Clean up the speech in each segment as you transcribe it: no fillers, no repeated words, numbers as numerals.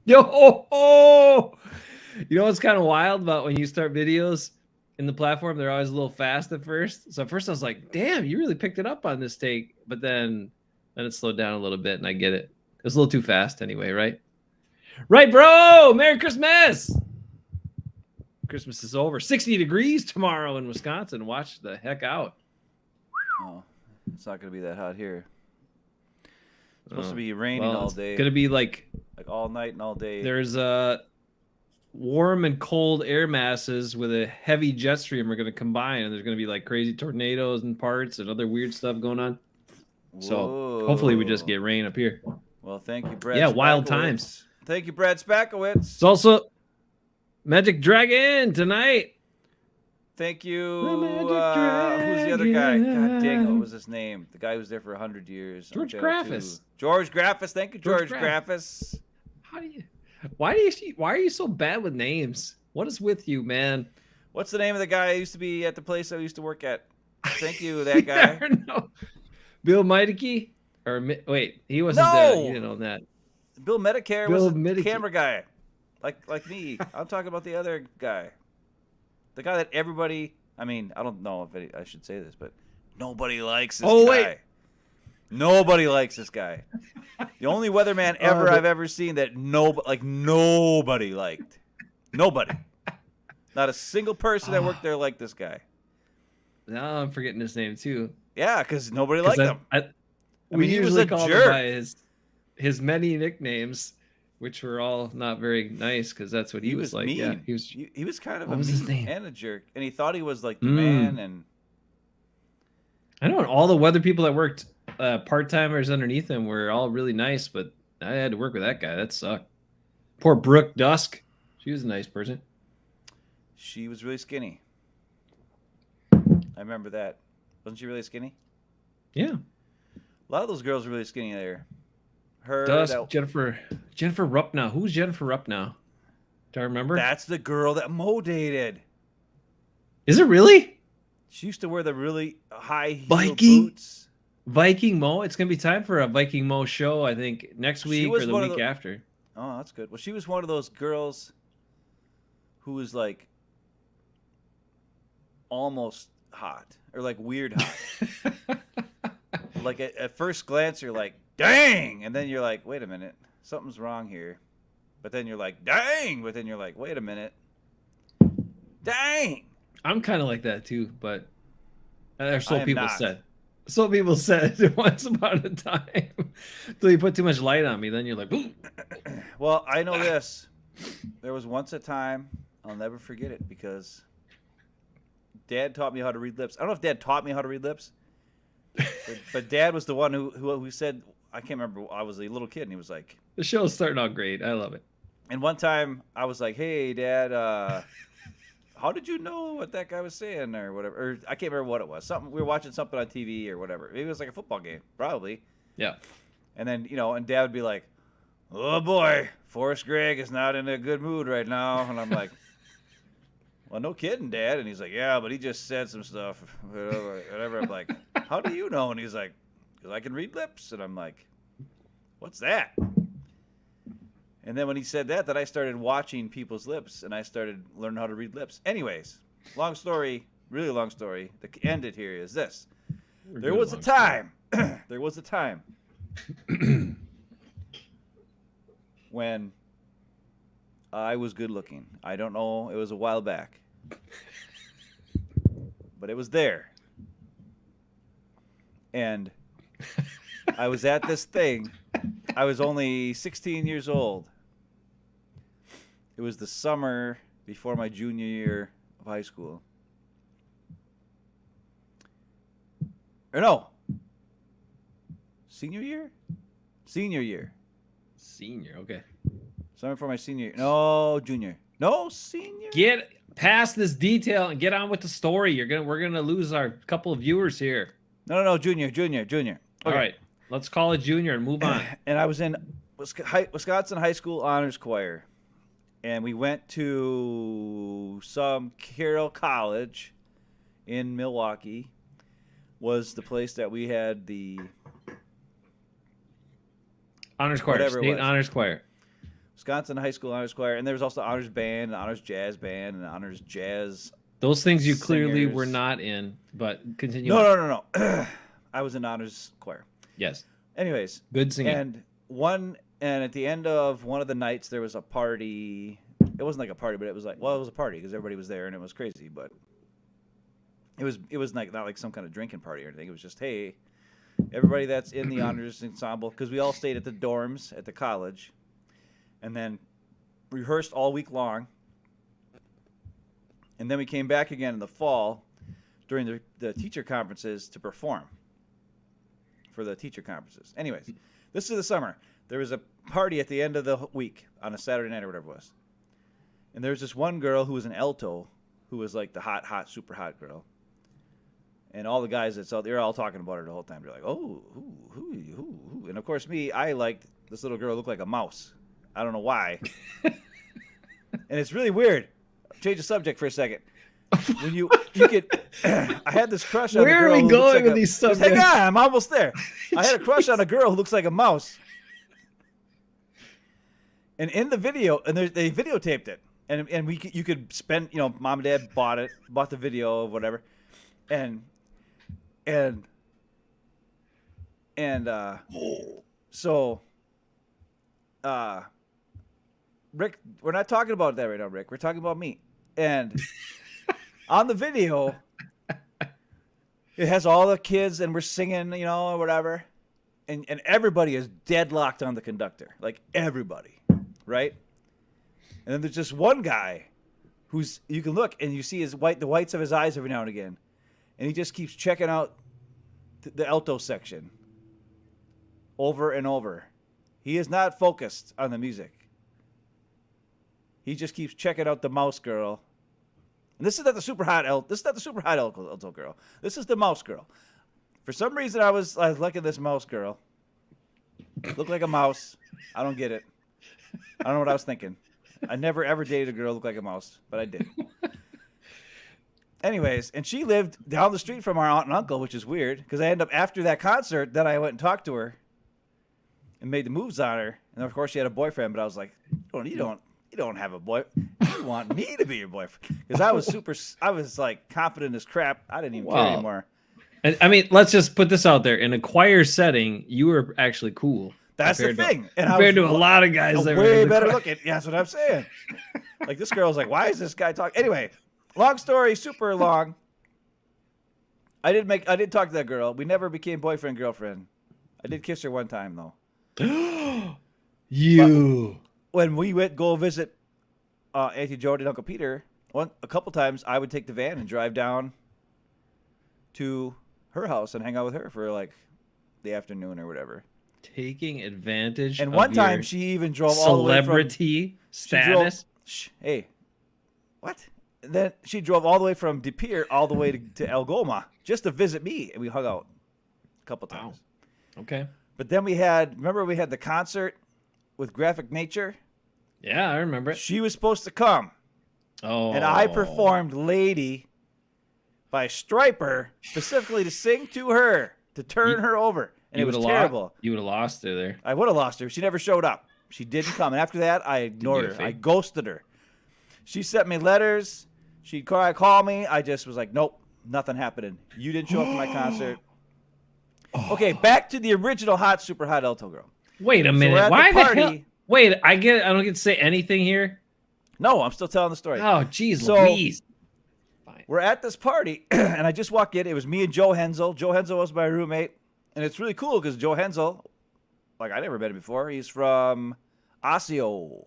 Yo, you know what's kind of wild about when you start videos in the platform? They're always a little fast at first. So at first I was like, "Damn, you really picked it up on this take," but then it slowed down a little bit, and I get it. It was a little too fast anyway, right? Right, bro. Merry Christmas. Christmas is over. 60 degrees tomorrow in Wisconsin. Watch the heck out. Oh, it's not gonna be that hot here. It's supposed to be raining Well, all it's day, gonna be like all night and all day. there's warm and cold air masses with a heavy jet stream are going to combine, and there's going to be like crazy tornadoes and parts and other weird stuff going on. So hopefully we just get rain up here. Well, thank you, Brad. Yeah, wild times. Thank you, Brad Spackowitz. It's also Magic Dragon tonight. Thank you. Who's the other guy? God dang it, what was his name? The guy who's there for 100 years. George Graffis. George Graffis. Thank you, George Graffis. Why are you so bad with names? What is with you, man? What's the name of the guy who used to be at the place I used to work at? Thank you, that guy. Bill Meideke? Or wait, he wasn't there. You didn't know that. Bill Medicare was the camera guy. Like me. I'm talking about the other guy. The guy that everybody, I mean, I don't know if I should say this, but nobody likes this guy. Wait. Nobody likes this guy. The only weatherman ever I've ever seen that nobody liked. Nobody. Not a single person that worked there liked this guy. Now I'm forgetting his name too. Yeah, because nobody liked him. We usually call him by his many nicknames, which were all not very nice because that's what he was like. Mean. Yeah, he was kind of what was his name? And a jerk, and he thought he was like the man. And I know all the weather people that worked part timers underneath him were all really nice, but I had to work with that guy. That sucked. Poor Brooke Dusk. She was a nice person. She was really skinny. I remember that. Wasn't she really skinny? Yeah. A lot of those girls were really skinny there. Jennifer Ruppnow. Who's Jennifer Ruppnow? Do I remember? That's the girl that Mo dated. Is it really? She used to wear the really high heel boots. Viking Mo. It's gonna be time for a Viking Mo show. I think next week or the week after. Oh, that's good. Well, she was one of those girls who was like almost hot or like weird hot. Like at first glance, you're like, dang. And then you're like, wait a minute. Something's wrong here. But then you're like, dang. But then you're like, wait a minute. Dang. I'm kind of like that too, but so people said. So people said once upon a time. Until you put too much light on me, then you're like, ooh. Well, I know this. There was once a time, I'll never forget it, because Dad taught me how to read lips. I don't know if Dad taught me how to read lips, but Dad was the one who said, I can't remember, I was a little kid, and he was like... The show's starting out great. I love it. And one time, I was like, hey, Dad, how did you know what that guy was saying or whatever? Or I can't remember what it was. We were watching something on TV or whatever. It was like a football game, probably. Yeah. And then, and Dad would be like, oh, boy, Forrest Gregg is not in a good mood right now. And I'm like... Well, no kidding, Dad. And he's like, yeah, but he just said some stuff. Whatever. I'm like, how do you know? And he's like, because I can read lips. And I'm like, what's that? And then when he said that, then I started watching people's lips, and I started learning how to read lips. Anyways, long story, really long story. The end it here is this. There was a time when I was good looking. I don't know. It was a while back. But it was there. And I was at this thing. I was only 16 years old. It was the summer before my junior year of high school. Or no. Senior year? Senior year. Senior, okay. Summer before my senior year. No, junior. No, senior. Get past this detail and get on with the story. We're gonna lose our couple of viewers here. No, junior. Okay. All right, let's call it junior and move on. And I was in Wisconsin High School Honors Choir, and we went to some Carroll College in Milwaukee. Was the place that we had the honors choir, state honors choir. Wisconsin High School Honors Choir, and there was also honors band, and honors jazz band, and honors jazz. Those things you clearly singers. were not in, but continue. on. No. I was in honors choir. Yes. Anyways, good singing. And at the end of one of the nights, there was a party. It wasn't like a party, but it was like, well, it was a party because everybody was there and it was crazy. But it was like not like some kind of drinking party or anything. It was just, hey, everybody that's in the honors ensemble, because we all stayed at the dorms at the college, and then rehearsed all week long. And then we came back again in the fall during the teacher conferences to perform for the teacher conferences. Anyways, this is the summer. There was a party at the end of the week on a Saturday night or whatever it was. And there was this one girl who was an alto who was like the hot, super hot girl. And all the guys that saw, they were all talking about her the whole time. They're like, oh, who. And of course, I liked this little girl who looked like a mouse. I don't know why. And it's really weird. Change the subject for a second. When you could, I had this crush on a girl. Where are we going with these subjects? Hang on, I'm almost there. I had a crush on a girl who looks like a mouse. And in the video, and they videotaped it, and you could spend, mom and dad bought the video of whatever, and so Rick, we're not talking about that right now, Rick. We're talking about me. And on the video, it has all the kids, and we're singing, or whatever. And everybody is deadlocked on the conductor. Like, everybody. Right? And then there's just one guy who's, you can look, and you see the whites of his eyes every now and again. And he just keeps checking out the alto section over and over. He is not focused on the music. He just keeps checking out the mouse girl. And this is not the super hot alto girl. This is the mouse girl. For some reason, I was looking at this mouse girl. Looked like a mouse. I don't get it. I don't know what I was thinking. I never ever dated a girl who looked like a mouse, but I did. Anyways, and she lived down the street from our aunt and uncle, which is weird because I ended up after that concert. Then I went and talked to her and made the moves on her. And of course, she had a boyfriend, but I was like, you don't have a boy. You want me to be your boyfriend? Because I was like confident as crap. I didn't even care anymore. And I mean, let's just put this out there. In a choir setting, you were actually cool. That's the thing. Compared to a lot of guys that were way better looking. Yeah, that's what I'm saying. Like, this girl's like, why is this guy talking? Anyway, long story, super long. I did talk to that girl. We never became boyfriend, girlfriend. I did kiss her one time, though. But when we went go visit Auntie Jody and Uncle Peter, a couple times I would take the van and drive down to her house and hang out with her for like the afternoon or whatever. Taking advantage. And one time she even drove all the way from celebrity status. Hey, what? And then she drove all the way from De Pere all the way to Algoma just to visit me, and we hung out a couple times. Wow. Okay. But then we had the concert with Graphic Nature. Yeah, I remember it. She was supposed to come. Oh. And I performed Lady by Striper specifically to sing to her, to turn her over. And it was terrible. You would have lost her there. I would have lost her. She never showed up. She didn't come. And after that, I ignored her. I ghosted her. She sent me letters. She'd call me. I just was like, nope, nothing happening. You didn't show up to my concert. Okay, back to the original super hot alto girl. Wait a minute. Why the hell? Wait, I don't get to say anything here? No, I'm still telling the story. Oh, jeez Louise. Fine. We're at this party, and I just walk in. It was me and Joe Hensel. Joe Hensel was my roommate. And it's really cool because Joe Hensel, like I never met him before. He's from Osseo.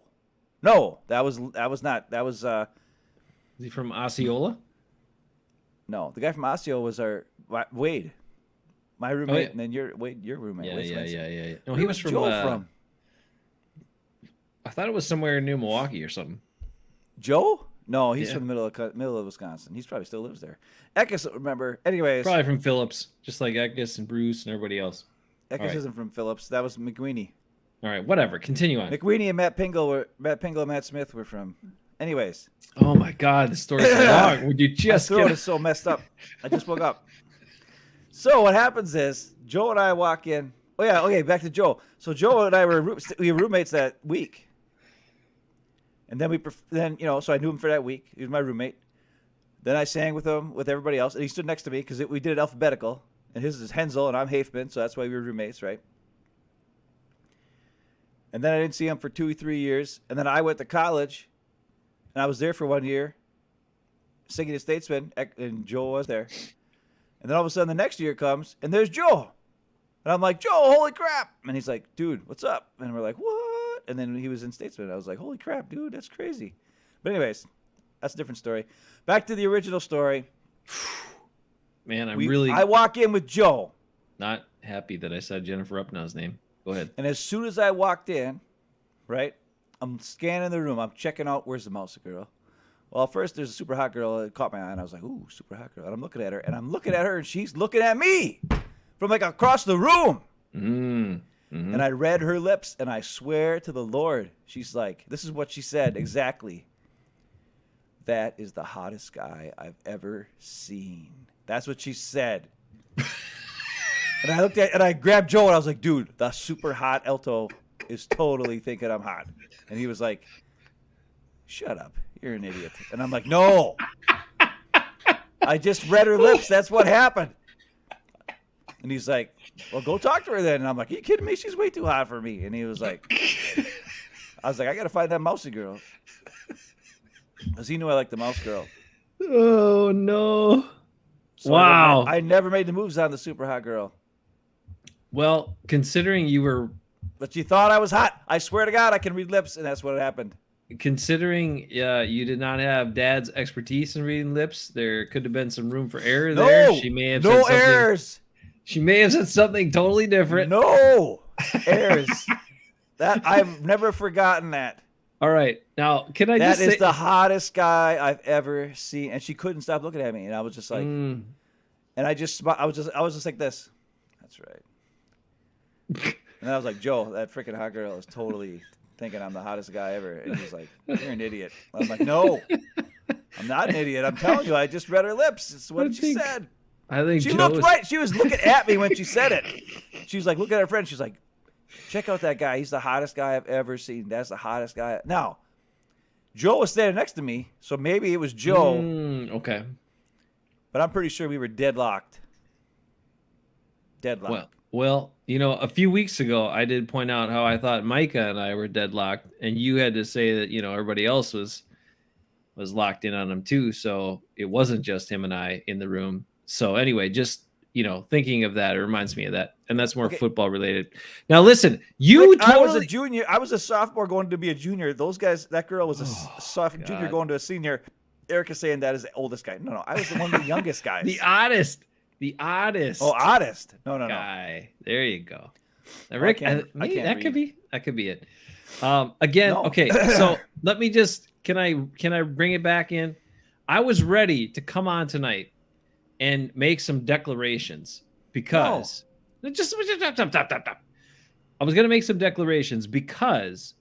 No, that was not. That was. Is he from Osceola? No, the guy from Osseo was Wade, my roommate, oh, yeah. And then your roommate. Yeah. No, he was from. Joe from. I thought it was somewhere near Milwaukee or something. Joe? No, he's from the middle of Wisconsin. He probably still lives there. Eckes, remember? Anyways, probably from Phillips, just like Eckes and Bruce and everybody else. Eckes isn't from Phillips. That was McWeeny. All right, whatever. Continue on. McWeeny and Matt Pingle and Matt Smith were from. Anyways. Oh my God, the story's so long. Would you just? My throat is so messed up. I just woke up. So what happens is Joe and I walk in. Oh yeah, okay. Back to Joe. So Joe and I were roommates that week. And then so I knew him for that week. He was my roommate. Then I sang with him with everybody else, and he stood next to me because we did it alphabetical. And his is Hensel, and I'm Hafeman, so that's why we were roommates, right? And then I didn't see him for 2 or 3 years. And then I went to college, and I was there for 1 year, singing to Statesman, and Joel was there. And then all of a sudden, the next year comes, and there's Joel. And I'm like, Joel, holy crap. And he's like, dude, what's up? And we're like, what? And then he was in Statesman. I was like, holy crap, dude, that's crazy. But anyways, that's a different story. Back to the original story. Man, I walk in with Joe. Not happy that I said Jennifer Upnow's name. Go ahead. And as soon as I walked in, right, I'm scanning the room. I'm checking out, where's the mouse girl? Well, first there's a super hot girl that caught my eye, and I was like, ooh, super hot girl. And I'm looking at her, and she's looking at me from like across the room. Mm-hmm. And I read her lips, and I swear to the Lord, she's like, this is what she said exactly. That is the hottest guy I've ever seen. That's what she said. And I grabbed Joe, and I was like, dude, the super hot alto is totally thinking I'm hot. And he was like, shut up. You're an idiot. And I'm like, no. I just read her lips. That's what happened. And he's like, well, go talk to her then. And I'm like, are you kidding me? She's way too hot for me. And he was like, I was like, I got to find that mousy girl. Because he knew I liked the mouse girl. Oh, no. So wow. I never made the moves on the super hot girl. Well, considering you were... But you thought I was hot. I swear to God, I can read lips, and that's what happened. Considering you did not have Dad's expertise in reading lips, there could have been some room for error there. She may have no errors. She may have said something totally different. No errors. That I've never forgotten that. All right. Now, can I just say... That is the hottest guy I've ever seen. And she couldn't stop looking at me. And I was just like... And I was just like this. That's right. And I was like, Joe, that freaking hot girl is totally thinking I'm the hottest guy ever. And he's like, you're an idiot. I'm like, no. I'm not an idiot. I'm telling you, I just read her lips. It's what she said. I think she looked right. She was looking at me when she said it. She was like, look at her friend. She's like, check out that guy. He's the hottest guy I've ever seen. That's the hottest guy. Now, Joe was standing next to me, so maybe it was Joe. Okay. But I'm pretty sure we were deadlocked. Deadlocked. Well, you know, a few weeks ago, I did point out how I thought Micah and I were deadlocked, and you had to say that, you know, everybody else was locked in on him too. So it wasn't just him and I in the room. So anyway, just, you know, thinking of that, it reminds me of that. And that's more football related. Now, listen, I was a junior. I was a sophomore going to be a junior. Those guys, that girl was a junior going to a senior. Erica's saying that is the oldest guy. No, I was one of the youngest guys. The oddest. Oh, oddest. No. Guy. There you go. Now, Rick, that could be it. Again, no. Okay. So let me just, can I bring it back in? I was ready to come on tonight and make some declarations because I was going to make some declarations because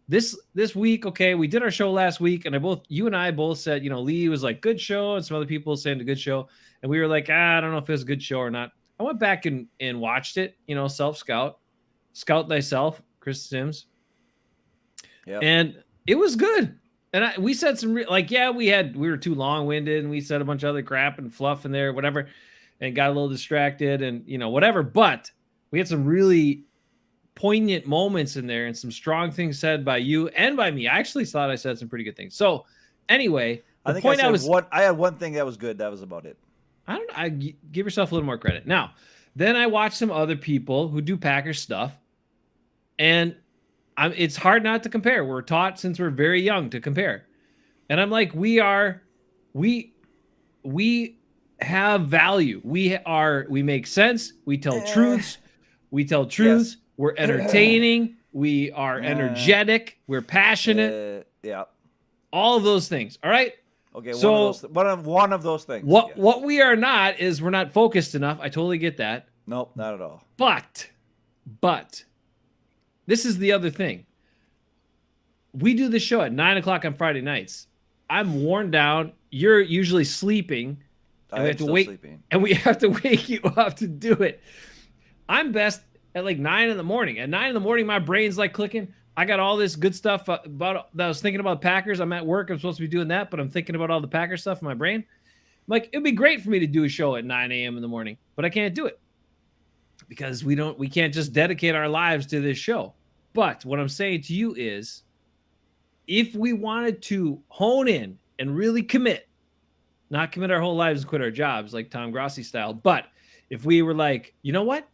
this week, okay, we did our show last week, and you and I both said, you know, Lee was like, good show, and some other people saying a good show, and we were like, I don't know if it was a good show or not. I went back and watched it, you know, scout thyself, Chris Sims, and it was good. And we said some we were too long-winded, and we said a bunch of other crap and fluff in there, whatever, and got a little distracted, and you know, whatever. But we had some really poignant moments in there and some strong things said by you and by me. I actually thought I said some pretty good things. So anyway, I had one thing that was good. That was about it. I give yourself a little more credit. Now, then I watched some other people who do Packers stuff, and it's hard not to compare. We're taught since we're very young to compare. And I'm like, we have value. We make sense. We tell truths. Yes. We're entertaining. We are energetic. We're passionate. All of those things. All right. Okay. So one of those things. What we are not is we're not focused enough. I totally get that. Nope, not at all. But this is the other thing. We do the show at 9:00 on Friday nights. I'm worn down. You're usually sleeping. And we have to wake you up to do it. I'm best at like 9 in the morning. At 9 in the morning, my brain's like clicking. I got all this good stuff about that. I was thinking about Packers. I'm at work. I'm supposed to be doing that, but I'm thinking about all the Packers stuff in my brain. I'm like, it'd be great for me to do a show at 9 a.m. in the morning, but I can't do it because we can't just dedicate our lives to this show. But what I'm saying to you is, if we wanted to hone in and really commit, not commit our whole lives and quit our jobs like Tom Grossi style, but if we were like, you know what?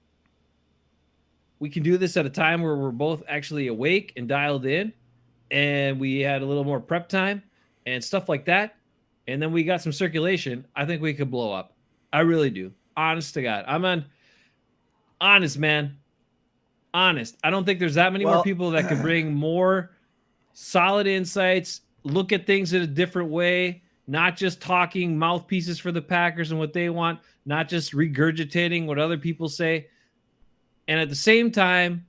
We can do this at a time where we're both actually awake and dialed in, and we had a little more prep time and stuff like that, and then we got some circulation, I think we could blow up. I really do. Honest to God. Honest, man. Honest. I don't think there's that many more people that could bring more solid insights, look at things in a different way, not just talking mouthpieces for the Packers and what they want, not just regurgitating what other people say. And at the same time,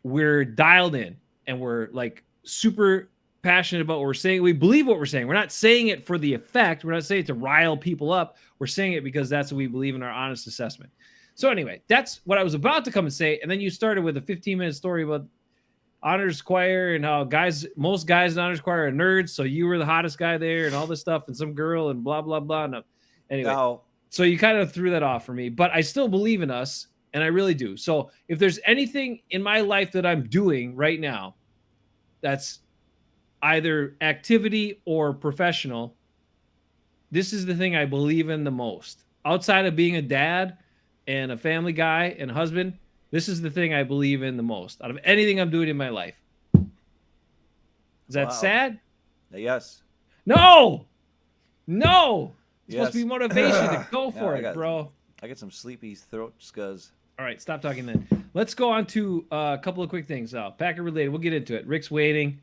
we're dialed in and we're like super passionate about what we're saying. We believe what we're saying. We're not saying it for the effect. We're not saying it to rile people up. We're saying it because that's what we believe in, our honest assessment. So anyway, that's what I was about to come and say. And then you started with a 15-minute story about Honors Choir and how most guys in Honors Choir are nerds. So you were the hottest guy there and all this stuff and some girl and blah, blah, blah. No. Anyway, so you kind of threw that off for me, but I still believe in us. And I really do. So if there's anything in my life that I'm doing right now that's either activity or professional, this is the thing I believe in the most. Outside of being a dad and a family guy and husband, this is the thing I believe in the most out of anything I'm doing in my life. Is that sad? Yes. No. It's supposed to be motivation to go for it, bro. I get some sleepy throat scuzz. All right, stop talking then. Let's go on to a couple of quick things. Packer related. We'll get into it. Rick's waiting.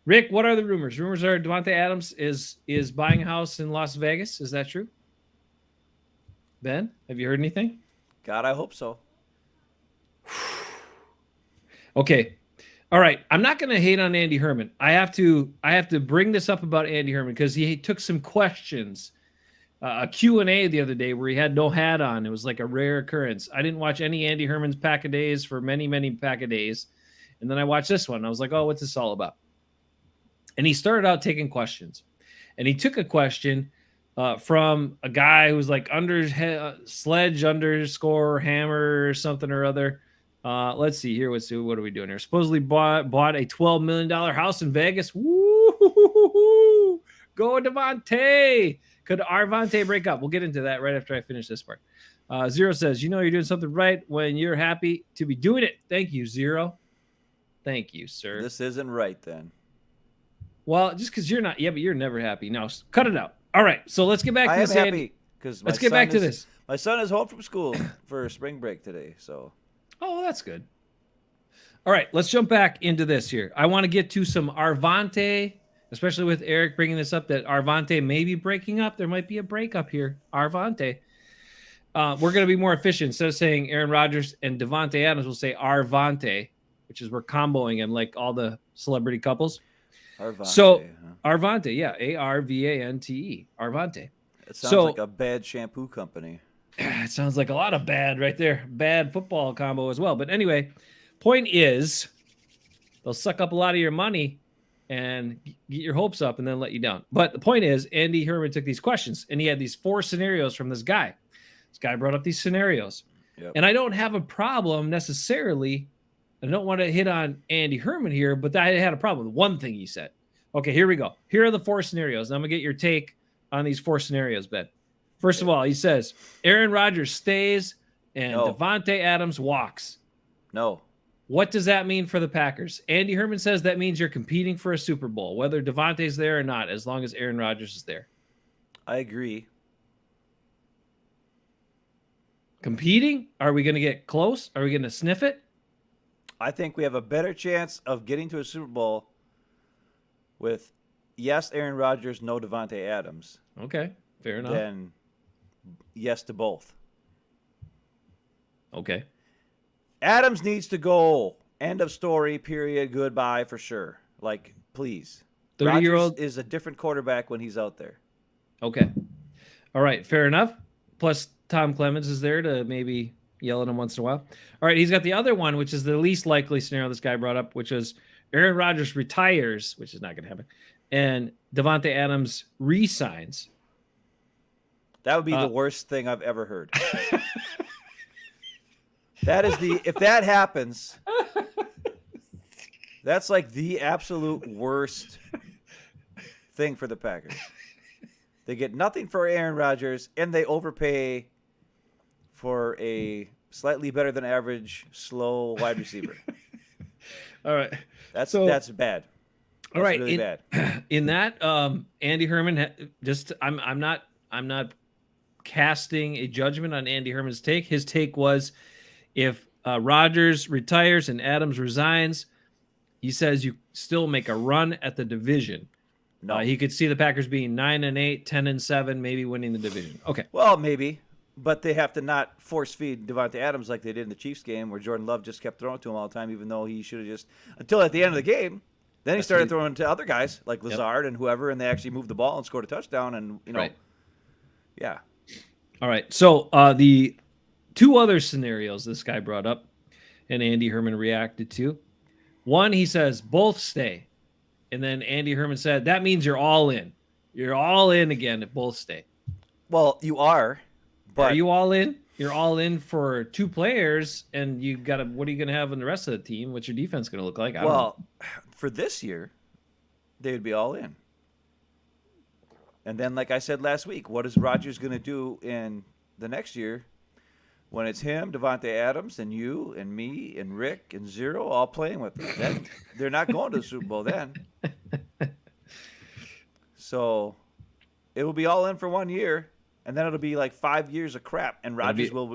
Rick, what are the rumors? Rumors are Davante Adams is buying a house in Las Vegas. Is that true? Ben, have you heard anything? God, I hope so. Okay. All right. I'm not going to hate on Andy Herman. I have to bring this up about Andy Herman because he took some questions. A Q&A the other day where he had no hat on. It was like a rare occurrence. I didn't watch any Andy Herman's Pack-A-Days for many, many Pack-A-Days. And then I watched this one. I was like, oh, what's this all about? And he started out taking questions. And he took a question from a guy who's like Sledge _ Hammer or something or other. Let's see here. What are we doing here? Supposedly bought a $12 million house in Vegas. Woo! Go Davante. Could Arvante break up? We'll get into that right after I finish this part. Zero says, you know you're doing something right when you're happy to be doing it. Thank you, Zero. Thank you, sir. This isn't right then. Well, just because you're not. Yeah, but you're never happy. No, cut it out. All right, so let's get back to this. I am happy because let's get back to this. My son is home from school for spring break today. So. Oh, well, that's good. All right, let's jump back into this here. I want to get to some Arvante. Especially with Eric bringing this up that Arvante may be breaking up. There might be a breakup here. Arvante. We're going to be more efficient. Instead of saying Aaron Rodgers and Davante Adams, we'll say Arvante, which is we're comboing him like all the celebrity couples. Arvante. So Arvante, yeah. Arvante. Arvante. It sounds like a bad shampoo company. It sounds like a lot of bad right there. Bad football combo as well. But anyway, point is they'll suck up a lot of your money and get your hopes up and then let you down. But the point is, Andy Herman took these questions, and he had these 4 scenarios from this guy. This guy brought up these scenarios. Yep. And I don't have a problem necessarily. I don't want to hit on Andy Herman here, but I had a problem with one thing he said. Okay, here we go. Here are the 4 scenarios. And I'm going to get your take on these 4 scenarios, Ben. First of all, he says, Aaron Rodgers stays and Davante Adams walks. No. What does that mean for the Packers? Andy Herman says that means you're competing for a Super Bowl, whether Davante's there or not, as long as Aaron Rodgers is there. I agree. Competing? Are we going to get close? Are we going to sniff it? I think we have a better chance of getting to a Super Bowl with, yes, Aaron Rodgers, no Davante Adams. Okay, fair enough. Than yes to both. Okay. Adams needs to go. End of story, period, goodbye for sure. Like, please. 30-year-old is a different quarterback when he's out there. Okay. All right, fair enough. Plus, Tom Clemens is there to maybe yell at him once in a while. All right, he's got the other one, which is the least likely scenario this guy brought up, which is Aaron Rodgers retires, which is not going to happen, and Davante Adams re-signs. That would be the worst thing I've ever heard. That is if that happens, that's like the absolute worst thing for the Packers. They get nothing for Aaron Rodgers, and they overpay for a slightly better than average slow wide receiver. All right, that's bad. All right, really bad. In that, Andy Herman, I'm not casting a judgment on Andy Herman's take. His take was, if Rodgers retires and Adams resigns, he says you still make a run at the division. No, he could see the Packers being 9-8, 10-7, maybe winning the division. Okay. Well, maybe, but they have to not force feed Davante Adams like they did in the Chiefs game, where Jordan Love just kept throwing to him all the time, even though he should have just until at the end of the game. Then he started throwing to other guys like Lazard and whoever, and they actually moved the ball and scored a touchdown. And yeah. All right. So the two other scenarios this guy brought up, and Andy Herman reacted to. One, he says both stay. And then Andy Herman said, that means you're all in. You're all in again if both stay. Well, you are. But are you all in? You're all in for two players, and you got to. What are you going to have in the rest of the team? What's your defense going to look like? I don't know. For this year, they would be all in. And then, like I said last week, what is Rodgers going to do in the next year when it's him, Davante Adams, and you, and me, and Rick, and Zero all playing with them? Then they're not going to the Super Bowl then. So it will be all in for 1 year, and then it'll be like 5 years of crap. And Rodgers will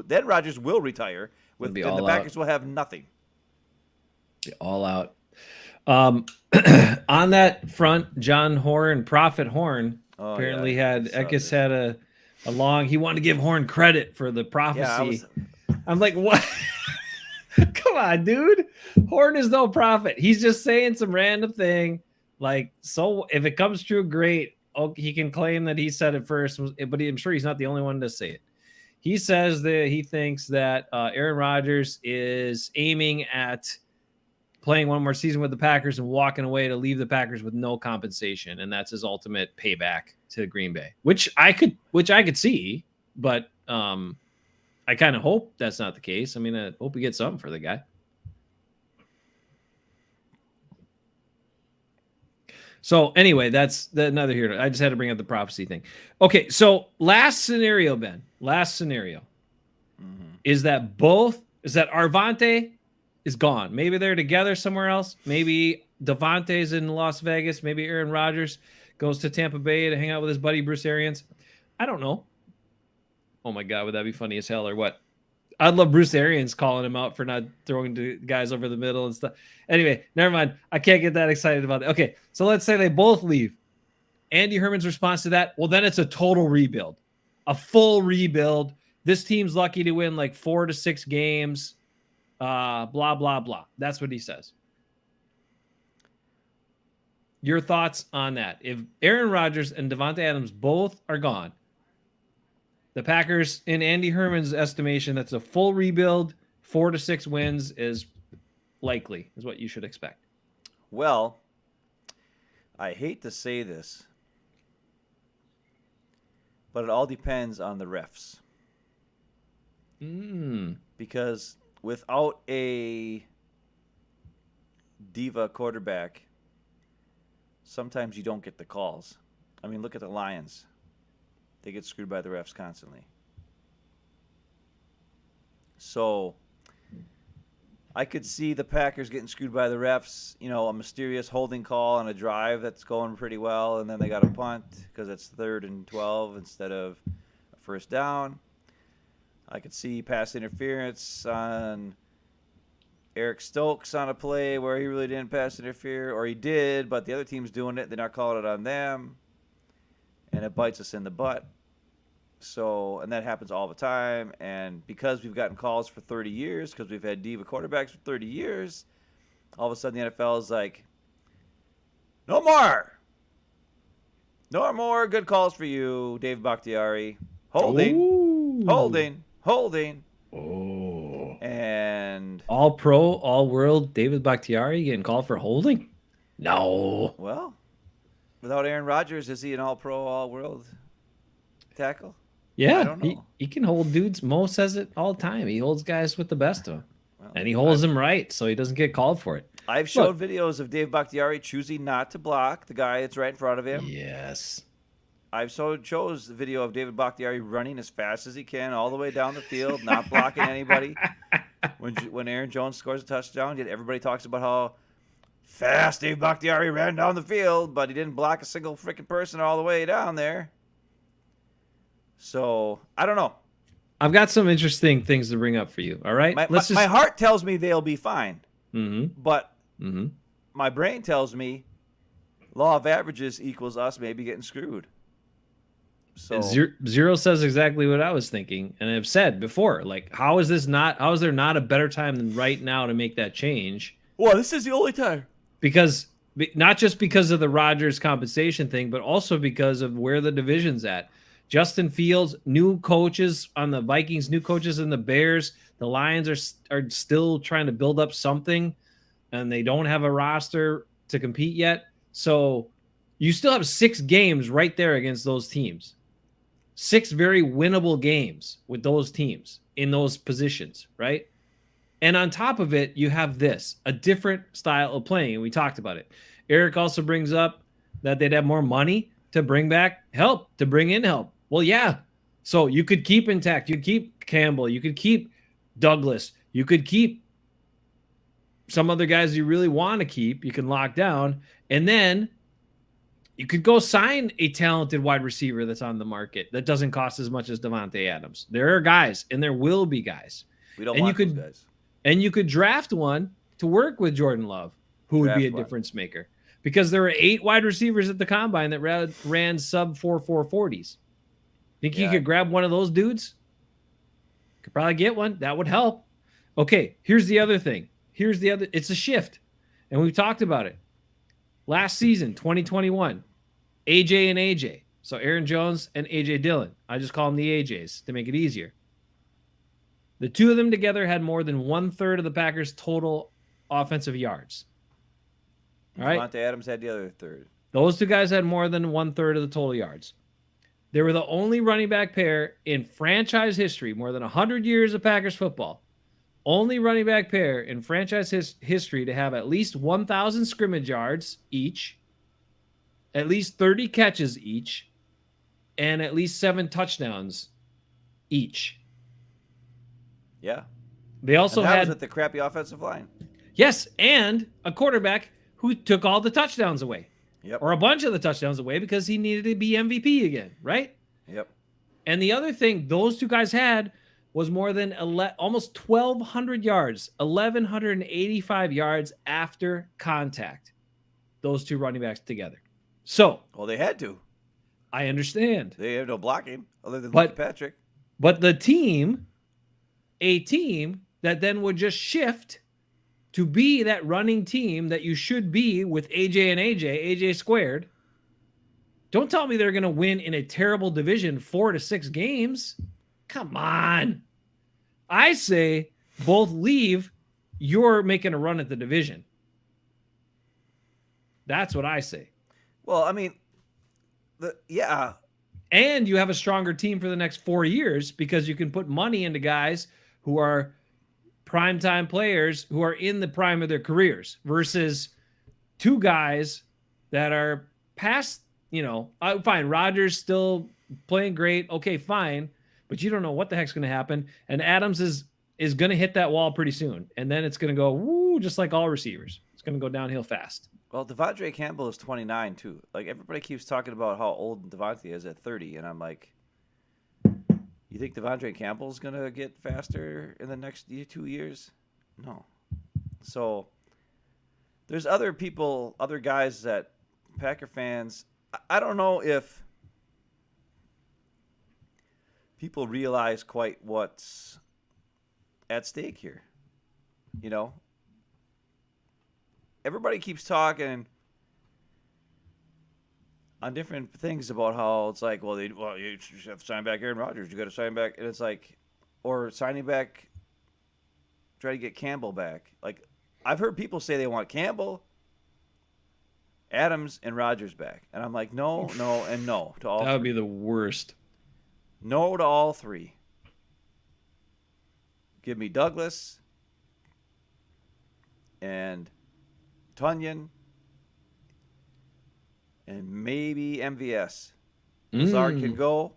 retire, and the Packers will have nothing. Be all out. On that front, John Horn, Prophet Horn, apparently had a long. He wanted to give Horn credit for the prophecy. I'm like, what? Come on, dude. Horn is no prophet. He's just saying some random thing. Like, so if it comes true, great. Oh, he can claim that he said it first, but I'm sure he's not the only one to say it. He says that he thinks that Aaron Rodgers is aiming at playing one more season with the Packers and walking away to leave the Packers with no compensation, and that's his ultimate payback to Green Bay, which I could see, but I kind of hope that's not the case. I mean, I hope we get something for the guy. So anyway, that's another here. I just had to bring up the prophecy thing. Okay, so last scenario, Ben. Last scenario is that Arvante is gone. Maybe they're together somewhere else. Maybe Davante's in Las Vegas. Maybe Aaron Rodgers goes to Tampa Bay to hang out with his buddy Bruce Arians. I don't know. Oh my God, would that be funny as hell or what? I'd love Bruce Arians calling him out for not throwing to guys over the middle and stuff. Anyway, never mind. I can't get that excited about that. Okay, so let's say they both leave. Andy Herman's response to that, well, then it's a total rebuild. A full rebuild. This team's lucky to win like 4 to 6 games. Blah, blah, blah. That's what he says. Your thoughts on that? If Aaron Rodgers and Davante Adams both are gone, the Packers, in Andy Herman's estimation, that's a full rebuild. 4 to 6 wins is likely, is what you should expect. Well, I hate to say this, but it all depends on the refs. Because without a diva quarterback, sometimes you don't get the calls. I mean, look at the Lions. They get screwed by the refs constantly. So I could see the Packers getting screwed by the refs, a mysterious holding call on a drive that's going pretty well, and then they got a punt because it's 3rd and 12 instead of a first down. I could see pass interference on Eric Stokes on a play where he really didn't pass interfere, or he did, but the other team's doing it. They're not calling it on them, and it bites us in the butt. So, and that happens all the time. And because we've gotten calls for 30 years, because we've had diva quarterbacks for 30 years, all of a sudden the NFL is like, no more good calls for you, Dave Bakhtiari. Holding. Oh. And and All pro, all world David Bakhtiari getting called for holding? No. well, without Aaron Rodgers, is he an all-pro, all-world tackle? I Yeah, don't he, know. he can hold dudes. Mo says it all the time. He holds guys with the best of them. Well, And he holds them right, so he doesn't get called for it. I've Look. showed videos of Dave Bakhtiari choosing not to block the guy that's right in front of him. Yes. I've chose the video of David Bakhtiari running as fast as he can all the way down the field, not blocking anybody. When Aaron Jones scores a touchdown, yet everybody talks about how fast Dave Bakhtiari ran down the field, but he didn't block a single freaking person all the way down there. So, I don't know. I've got some interesting things to bring up for you. All right. My heart tells me they'll be fine. Mm-hmm. But Mm-hmm. my brain tells me law of averages equals us maybe getting screwed. So Zero says exactly what I was thinking, and I've said before. Like, how is there not a better time than right now to make that change? well, this is the only time. Because not just because of the Rodgers compensation thing, but also because of where the division's at. Justin Fields, new coaches on the Vikings, new coaches in the Bears. The Lions are still trying to build up something, and they don't have a roster to compete yet. So you still have 6 games right there against those teams. 6 very winnable games with those teams in those positions, right? And on top of it, you have a different style of playing. And we talked about it. Eric also brings up that they'd have more money to bring back help, to bring in help. Well, yeah. So you could keep intact. You could keep Campbell. You could keep Douglas. You could keep some other guys you really want to keep. You can lock down. And then you could go sign a talented wide receiver that's on the market that doesn't cost as much as Devontae Adams. There are guys, and there will be guys. We don't want those guys. And you could draft one to work with Jordan Love, who would be a difference maker. Because there were 8 wide receivers at the combine that ran sub 4.4 40s. Think you could grab one of those dudes? Could probably get one. That would help. Okay, here's the other thing. It's a shift. And we've talked about it. Last season, 2021, AJ and AJ. So Aaron Jones and AJ Dillon. I just call them the AJs to make it easier. The 2 of them together had more than 1/3 of the Packers' total offensive yards. All right. Devontae Adams had the other third. Those 2 guys had more than 1/3 of the total yards. They were the only running back pair in franchise history, more than 100 years of Packers football. Only running back pair in franchise history to have at least 1,000 scrimmage yards each, at least 30 catches each, and at least 7 touchdowns each. Yeah. They also and that had was with the crappy offensive line. Yes, and a quarterback who took all the touchdowns away. Yep. Or a bunch of the touchdowns away because he needed to be MVP again, right? Yep. And the other thing those 2 guys had was more than almost 1,200 yards, 1,185 yards after contact. Those 2 running backs together. So, well, they had to. I understand. They have no blocking other than Patrick. But a team that then would just shift to be that running team that you should be with AJ and AJ squared. Don't tell me they're going to win in a terrible division 4 to 6 games. Come on. I say both leave. You're making a run at the division. That's what I say. Well, I mean, And you have a stronger team for the next 4 years because you can put money into guys who are primetime players who are in the prime of their careers versus 2 guys that are past, fine. Rodgers still playing great. Okay, fine. But you don't know what the heck's going to happen. And Adams is going to hit that wall pretty soon. And then it's going to go, woo, just like all receivers. It's going to go downhill fast. Well, Devontae Campbell is 29 too. Like everybody keeps talking about how old Devontae is at 30. And I'm like, you think Devontae Campbell's going to get faster in the next 2 years? No. So there's other guys that Packer fans, I don't know if people realize quite what's at stake here. Everybody keeps talking on different things about how it's like, you have to sign back Aaron Rodgers. You got to sign back. And it's like, or signing back try to get Campbell back. Like, I've heard people say they want Campbell, Adams, and Rodgers back. And I'm like, no, no, and no to all That would three. be the worst. No to all three. Give me Douglas and Tunyon and maybe MVS. Lazard can go.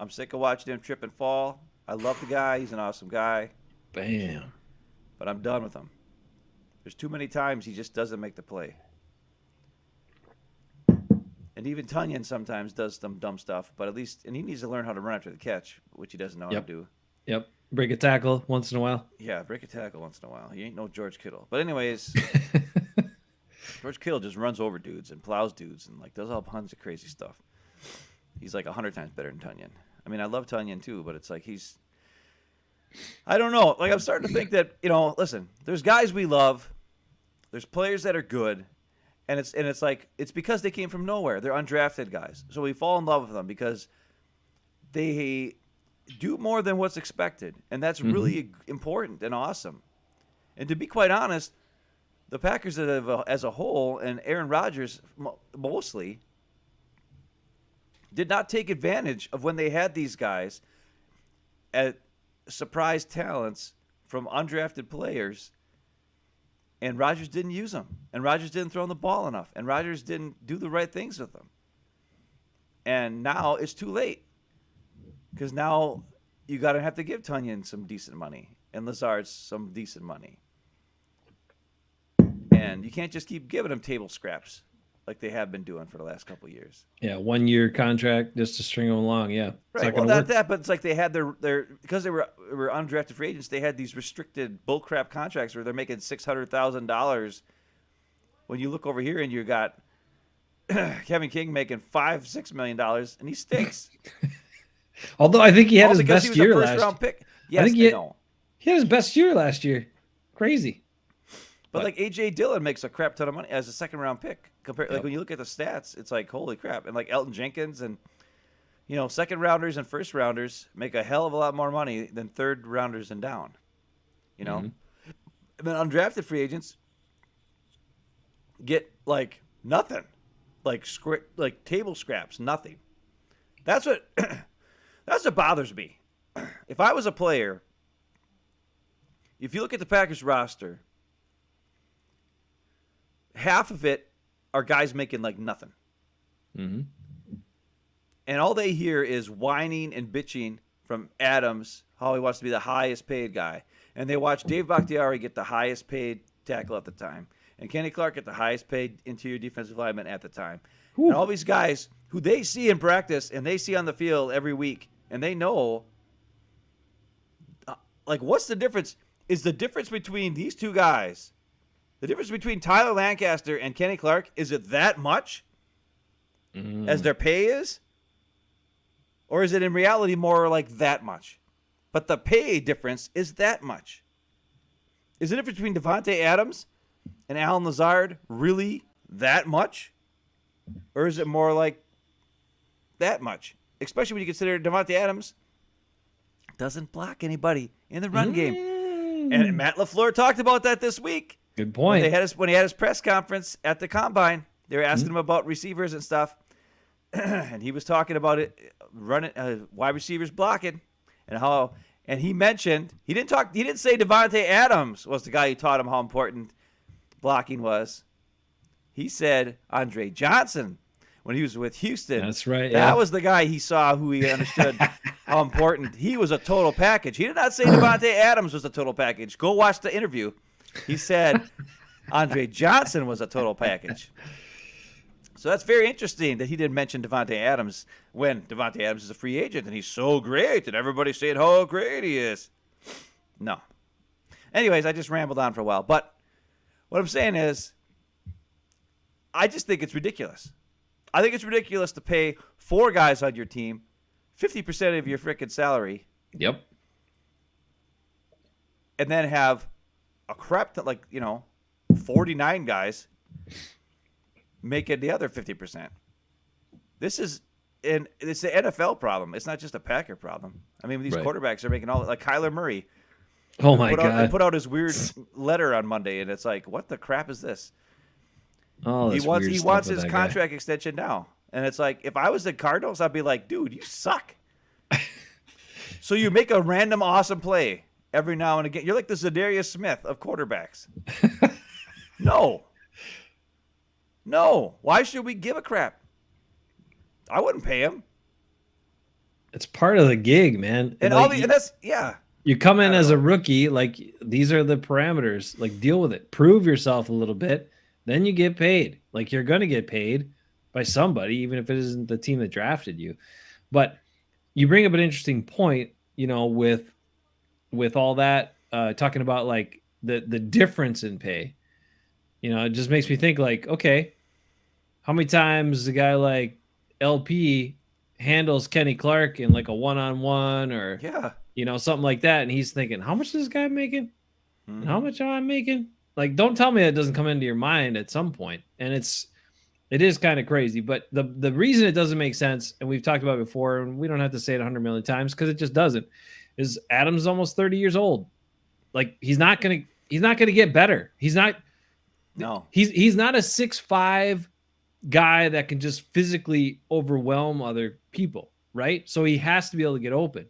I'm sick of watching him trip and fall. I love the guy. He's an awesome guy. Bam. But I'm done with him. There's too many times he just doesn't make the play. And even Tunyon sometimes does some dumb stuff, but at least, and he needs to learn how to run after the catch, which he doesn't know how to do. Yep. Break a tackle once in a while. Yeah, break a tackle once in a while. He ain't no George Kittle. But anyways, George Kittle just runs over dudes and plows dudes and like does all kinds of crazy stuff. He's like 100 times better than Tunyon. I mean, I love Tunyon too, but it's like I don't know. Like, I'm starting to think that, listen, there's guys we love. There's players that are good. And it's like, it's because they came from nowhere. They're undrafted guys. So we fall in love with them because they do more than what's expected. And that's really important and awesome. And to be quite honest, the Packers as a whole, and Aaron Rodgers mostly, did not take advantage of when they had these guys at surprise talents from undrafted players. And Rodgers didn't use them. And Rodgers didn't throw the ball enough. And Rodgers didn't do the right things with them. And now it's too late. Because now you got to have to give Tunyon some decent money. And Lazard some decent money. And you can't just keep giving them table scraps like they have been doing for the last couple of years. Yeah, 1 year contract just to string them along. Yeah. Right. Well, not that, but it's like they had their because they were undrafted free agents. They had these restricted bullcrap contracts where they're making $600,000. When you look over here and you got Kevin King making $5-6 million, and he stinks. Although I think he had his best year last last round pick. Yes, I think he had his best year last year. Crazy. But like A.J. Dillon makes a crap ton of money as a second-round pick. Like when you look at the stats, it's like, holy crap. And like Elton Jenkins and, second-rounders and first-rounders make a hell of a lot more money than third-rounders and down. And then undrafted free agents get like nothing, like table scraps, nothing. That's what bothers me. If I was a player, if you look at the Packers roster, half of it are guys making like nothing. And all they hear is whining and bitching from Adams, how he wants to be the highest paid guy. And they watch Dave Bakhtiari get the highest paid tackle at the time. And Kenny Clark get the highest paid interior defensive lineman at the time. Ooh. And all these guys who they see in practice and they see on the field every week. And they know, like, what's the difference? Is the difference between these two guys, the difference between Tyler Lancaster and Kenny Clark, is it that much as their pay is? Or is it in reality more like that much? But the pay difference is that much. Is the difference between Devontae Adams and Alan Lazard really that much? Or is it more like that much? Especially when you consider Devontae Adams doesn't block anybody in the run game. And Matt LaFleur talked about that this week. Good point. When he had his press conference at the Combine, they were asking him about receivers and stuff. And he was talking about it, running wide receivers blocking, and he mentioned he didn't say Devontae Adams was the guy who taught him how important blocking was. He said Andre Johnson when he was with Houston. That's right. That was the guy he saw who he understood how important he was. A total package. He did not say Devontae Adams was a total package. Go watch the interview. He said Andre Johnson was a total package. So that's very interesting that he didn't mention Devontae Adams when Devontae Adams is a free agent and he's so great and everybody's saying how great he is. No. Anyways, I just rambled on for a while. But what I'm saying is I just think it's ridiculous. I think it's ridiculous to pay 4 guys on your team 50% of your freaking salary. Yep. And then have a crap that 49 guys making the other 50%. It's the NFL problem. It's not just a Packer problem. I mean, these quarterbacks are making all like Kyler Murray. Oh And my God. put out his weird letter on Monday, and it's like, what the crap is this? All this weird He stuff wants with his that guy. contract extension now, and it's like, if I was the Cardinals, I'd be like, dude, you suck. So you make a random awesome play every now and again. You're like the Zadarius Smith of quarterbacks. No. No. Why should we give a crap? I wouldn't pay him. It's part of the gig, man. And Like and that's yeah. you come I in don't as a know. rookie, like these are the parameters. Like deal with it. Prove yourself a little bit, then you get paid. Like you're going to get paid by somebody even if it isn't the team that drafted you. But you bring up an interesting point, with all that talking about like the difference in pay. It just makes me think like, okay, how many times a guy like LP handles Kenny Clark in like a one-on-one or Yeah. something like that, and he's thinking, how much is this guy making? And how Mm-hmm. much am I making? Like, don't tell me that doesn't come into your mind at some point. And it is kind of crazy. But the reason it doesn't make sense, and we've talked about it before, and we don't have to say it 100 million times because it just doesn't, is Adam's almost 30 years old. Like he's not gonna get better. He's not No. he's not a 6'5" guy that can just physically overwhelm other people, right? So he has to be able to get open.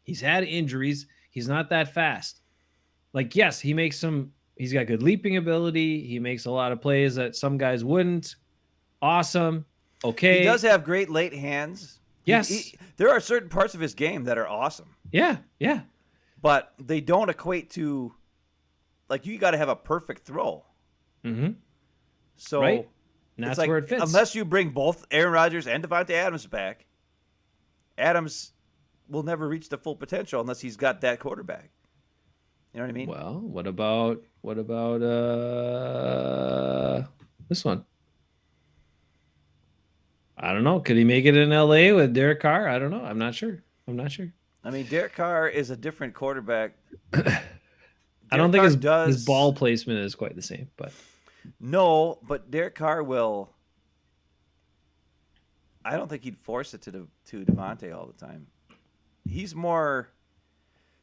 He's had injuries. He's not that fast. Like, yes, he's got good leaping ability. He makes a lot of plays that some guys wouldn't. Awesome. He Okay. does have great late hands. Yes. There are certain parts of his game that are awesome, Yeah. Yeah. but they don't equate to, like, you got to have a perfect throw. Mm-hmm. So Right. And it's that's like, where it fits. unless you bring both Aaron Rodgers and Devontae Adams back, Adams will never reach the full potential unless he's got that quarterback. You know what I mean? Well, what about this one? I don't know. Could he make it in LA with Derek Carr? I don't know. I'm not sure. I mean, Derek Carr is a different quarterback. I don't think his ball placement is quite the same, but No, but Derek Carr will. I don't think he'd force it to Devontae all the time. He's more.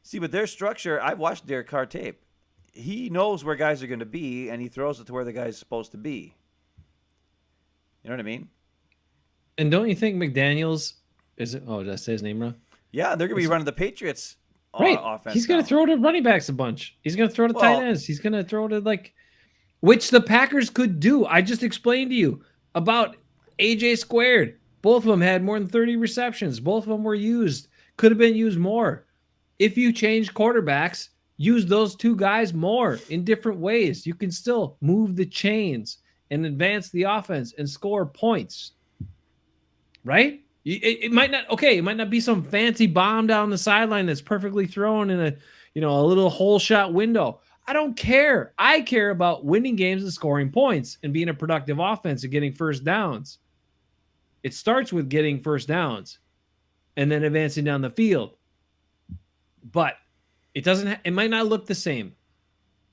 See, with their structure, I've watched Derek Carr tape. He knows where guys are going to be, and he throws it to where the guy's supposed to be. You know what I mean? and don't you think McDaniels is it? Oh, did I say his name wrong? Yeah, they're going to be running the Patriots Right. offense. He's going to now. throw to running backs a bunch. He's going to throw to Well- tight ends. He's going to throw to which the Packers could do. I just explained to you about AJ squared. Both of them had more than 30 receptions. Both of them were used. Could have been used more. If you change quarterbacks, use those two guys more in different ways. You can still move the chains and advance the offense and score points. Right? It might not. Okay, it might not be some fancy bomb down the sideline that's perfectly thrown in a little hole shot window. I don't care. I care about winning games and scoring points and being a productive offense and getting first downs. It starts with getting first downs and then advancing down the field. But it might not look the same,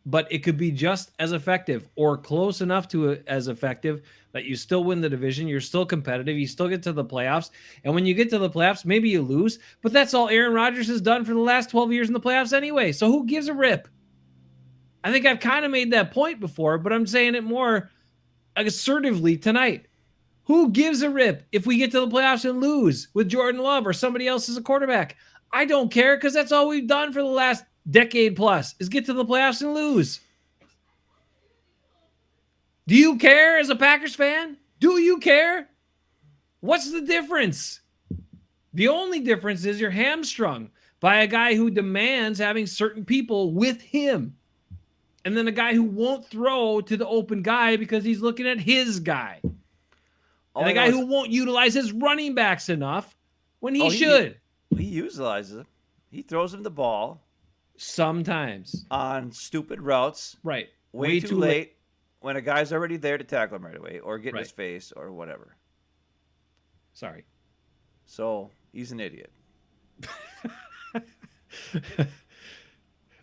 but it could be just as effective or close enough to as effective that you still win the division. You're still competitive. You still get to the playoffs. And when you get to the playoffs, maybe you lose, but that's all Aaron Rodgers has done for the last 12 years in the playoffs anyway. So who gives a rip? I think I've kind of made that point before, but I'm saying it more assertively tonight. Who gives a rip if we get to the playoffs and lose with Jordan Love or somebody else as a quarterback? I don't care because that's all we've done for the last decade plus is get to the playoffs and lose. Do you care as a Packers fan? Do you care? What's the difference? The only difference is you're hamstrung by a guy who demands having certain people with him. And then a guy who won't throw to the open guy because he's looking at his guy. And a guy who won't utilize his running backs enough when he should. He utilizes it. He throws him the ball. Sometimes. On stupid routes. Right. Way too late when a guy's already there to tackle him right away or get in his face or whatever. Sorry. So he's an idiot.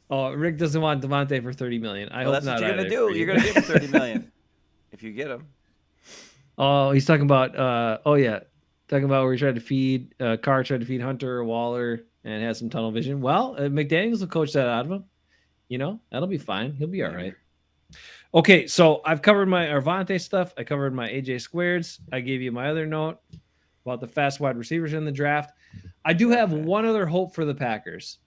Oh, Rick doesn't want Devontae for $30 million. I hope that's not. What you're gonna do. You're gonna give him $30 million if you get him. Oh, he's talking about. Oh yeah, Talking about where he tried to feed Carr tried to feed Hunter or Waller and had some tunnel vision. Well, McDaniels will coach that out of him. You know, that'll be fine. He'll be all right. Okay, so I've covered my Arvante stuff. I covered my AJ squareds. I gave you my other note about the fast wide receivers in the draft. I do have one other hope for the Packers.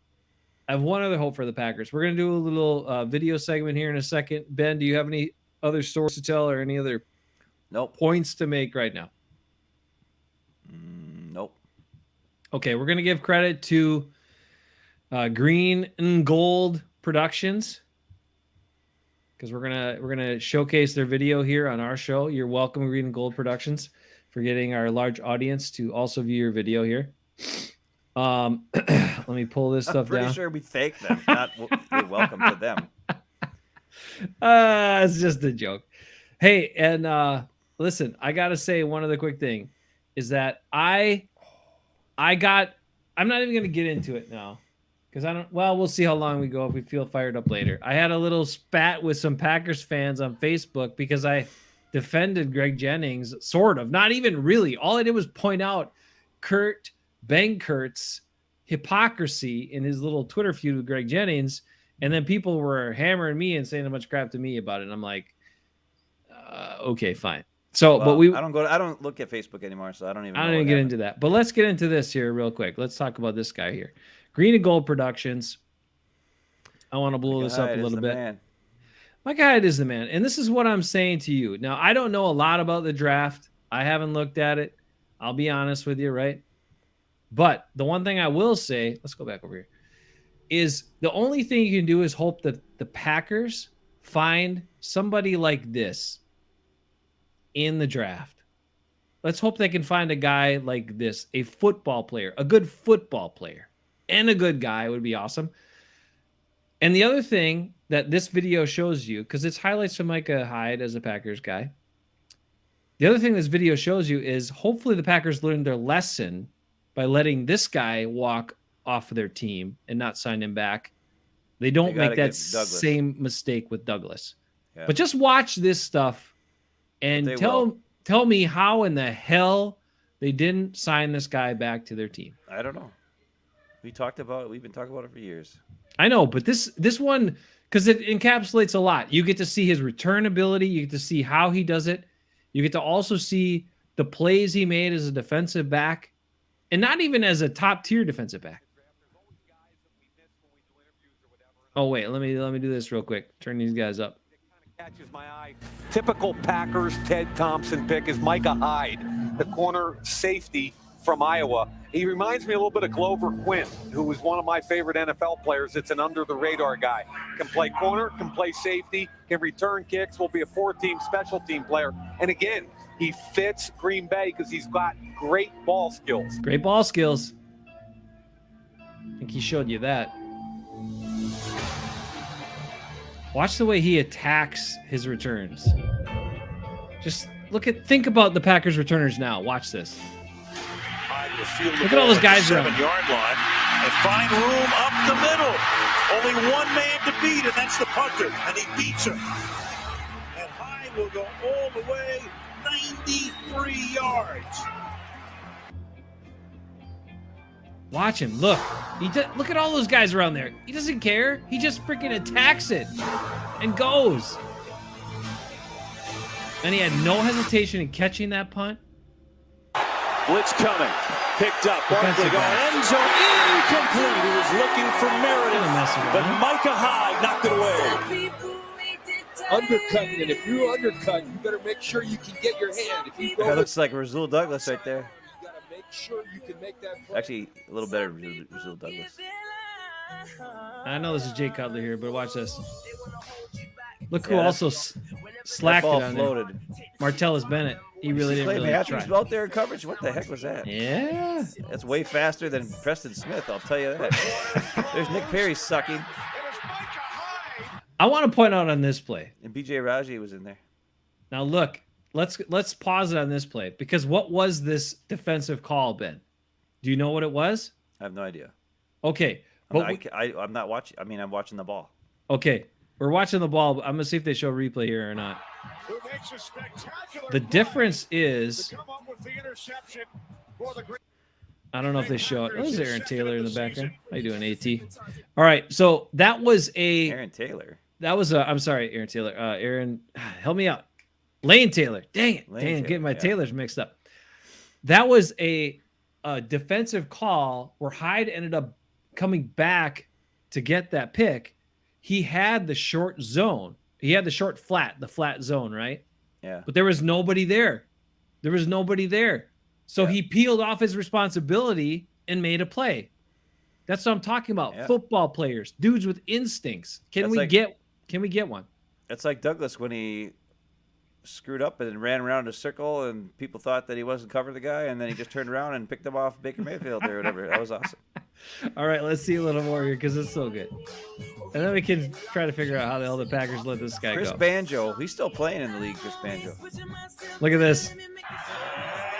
I have one other hope for the Packers. We're going to do a little video segment here in a second. Ben, do you have any other stories to tell or any other points to make right now? Nope. Okay, we're going to give credit to Green and Gold Productions because we're gonna showcase their video here on our show. You're welcome, Green and Gold Productions, for getting our large audience to also view your video here. Let me pull this stuff down. I'm pretty sure we thank them, not you're welcome to them. It's just a joke. Hey, and listen, I gotta say one other quick thing is that I'm not even gonna get into it now. Because we'll see how long we go if we feel fired up later. I had a little spat with some Packers fans on Facebook because I defended Greg Jennings, sort of. Not even really. All I did was point out Kurt Benkurt's hypocrisy in his little Twitter feud with Greg Jennings. And then people were hammering me and saying a bunch of crap to me about it. And I'm like, okay, fine. So, well, but I don't look at Facebook anymore, so I don't even get into that. But let's get into this here real quick. Let's talk about this guy here. Green and Gold Productions. I want to blow this up a little bit. Man. Micah Hyde is the man. And this is what I'm saying to you. Now, I don't know a lot about the draft. I haven't looked at it. I'll be honest with you, right? But the one thing I will say, let's go back over here, is the only thing you can do is hope that the Packers find somebody like this in the draft. Let's hope they can find a guy like this, a football player, a good football player. And a good guy would be awesome. And the other thing that this video shows you, because it's highlights from Micah Hyde as a Packers guy. The other thing this video shows you is hopefully the Packers learned their lesson by letting this guy walk off of their team and not sign him back. They don't make that same mistake with Douglas. Yeah. But just watch this stuff and tell me how in the hell they didn't sign this guy back to their team. I don't know. We've been talking about it for years. I know, but this one, because it encapsulates a lot. You get to see his return ability. You get to see how he does it. You get to also see the plays he made as a defensive back, and not even as a top-tier defensive back. Oh, wait, let me do this real quick. Turn these guys up. Catches my eye. Typical Packers Ted Thompson pick is Micah Hyde, the corner safety from Iowa. He reminds me a little bit of Glover Quinn, who was one of my favorite NFL players. It's an under-the-radar guy. Can play corner, can play safety, can return kicks, will be a four-team special team player. And again, he fits Green Bay because he's got great ball skills. Great ball skills. I think he showed you that. Watch the way he attacks his returns. Just think about the Packers returners now. Watch this. Look at all those guys around. 7-yard line and find room up the middle. Only one man to beat, and that's the punter, and he beats him. And Hyde will go all the way 93 yards. Watch him. Look. Look at all those guys around there. He doesn't care. He just freaking attacks it and goes. And he had no hesitation in catching that punt. Blitz coming. Picked up. Barkley going end zone. Incomplete. He was looking for Meredith, but Micah Hyde knocked it away. Undercutting, and if you undercut, you better make sure you can get your hand. If you go that looks like Rasul Douglas right there. You gotta make sure you can make that play. Actually, a little better Rasul Douglas. I know this is Jay Cutler here, but watch this. Look who also slacked it on there. Martellus Bennett. He really didn't really try. He was out there in coverage. What the heck was that? Yeah. That's way faster than Preston Smith, I'll tell you that. There's Nick Perry sucking. I want to point out on this play. And B.J. Raji was in there. Now look, let's pause it on this play, because what was this defensive call, Ben? Do you know what it was? I have no idea. Okay. I'm not watching. I mean, I'm watching the ball. Okay. We're watching the ball. But I'm going to see if they show replay here or not. The difference is I don't know if they show it. Oh, there's Aaron Taylor in the background. How you doing, AT? All right, so that was Aaron Taylor. That was a. I'm sorry, Aaron Taylor. Aaron, help me out. Lane Taylor. Dang it. Getting my Taylors mixed up. That was a defensive call where Hyde ended up coming back to get that pick. He had the short zone. He had the short flat, the flat zone, right? Yeah. But there was nobody there. There was nobody there. So he peeled off his responsibility and made a play. That's what I'm talking about. Yeah. Football players, dudes with instincts. Can we get one? It's like Douglas when he screwed up and ran around a circle and people thought that he wasn't covering the guy, and then he just turned around and picked him off Baker Mayfield or whatever. That was awesome. All right, let's see a little more here because it's so good. And then we can try to figure out how the hell the Packers let this guy Chris go. Banjo, he's still playing in the league, Chris Banjo. Look at this.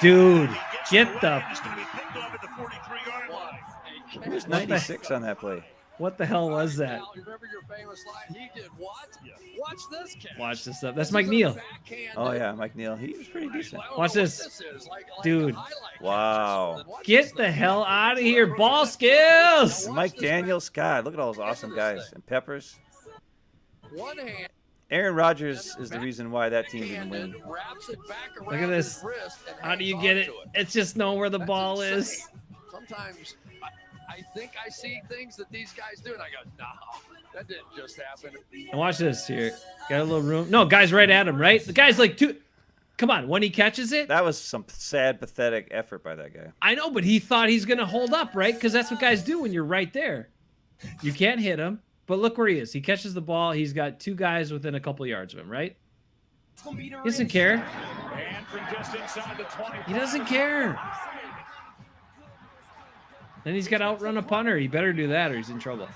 Dude, get the... He was 96 on that play. What the hell was that? Remember your famous line? He did what? Watch this catch. Watch this stuff. That's Mike Neal. Oh, yeah, Mike Neal. He was pretty decent. Watch this. Dude. Wow. Get the hell out of here. Ball skills. And Mike Daniels, God, look at all those awesome guys. And Peppers. Aaron Rodgers is the reason why that team didn't win. Look at this. How do you get it? It's just knowing where the ball is. Sometimes I think I see things that these guys do, and I go, no, that didn't just happen. And watch this here. Got a little room. No, guy's right at him, right? The guy's like, come on, when he catches it. That was some sad, pathetic effort by that guy. I know, but he thought he's going to hold up, right? Because that's what guys do when you're right there. You can't hit him, but look where he is. He catches the ball. He's got two guys within a couple yards of him, right? He doesn't care. He doesn't care. Then he's got to outrun a punter. He better do that or he's in trouble.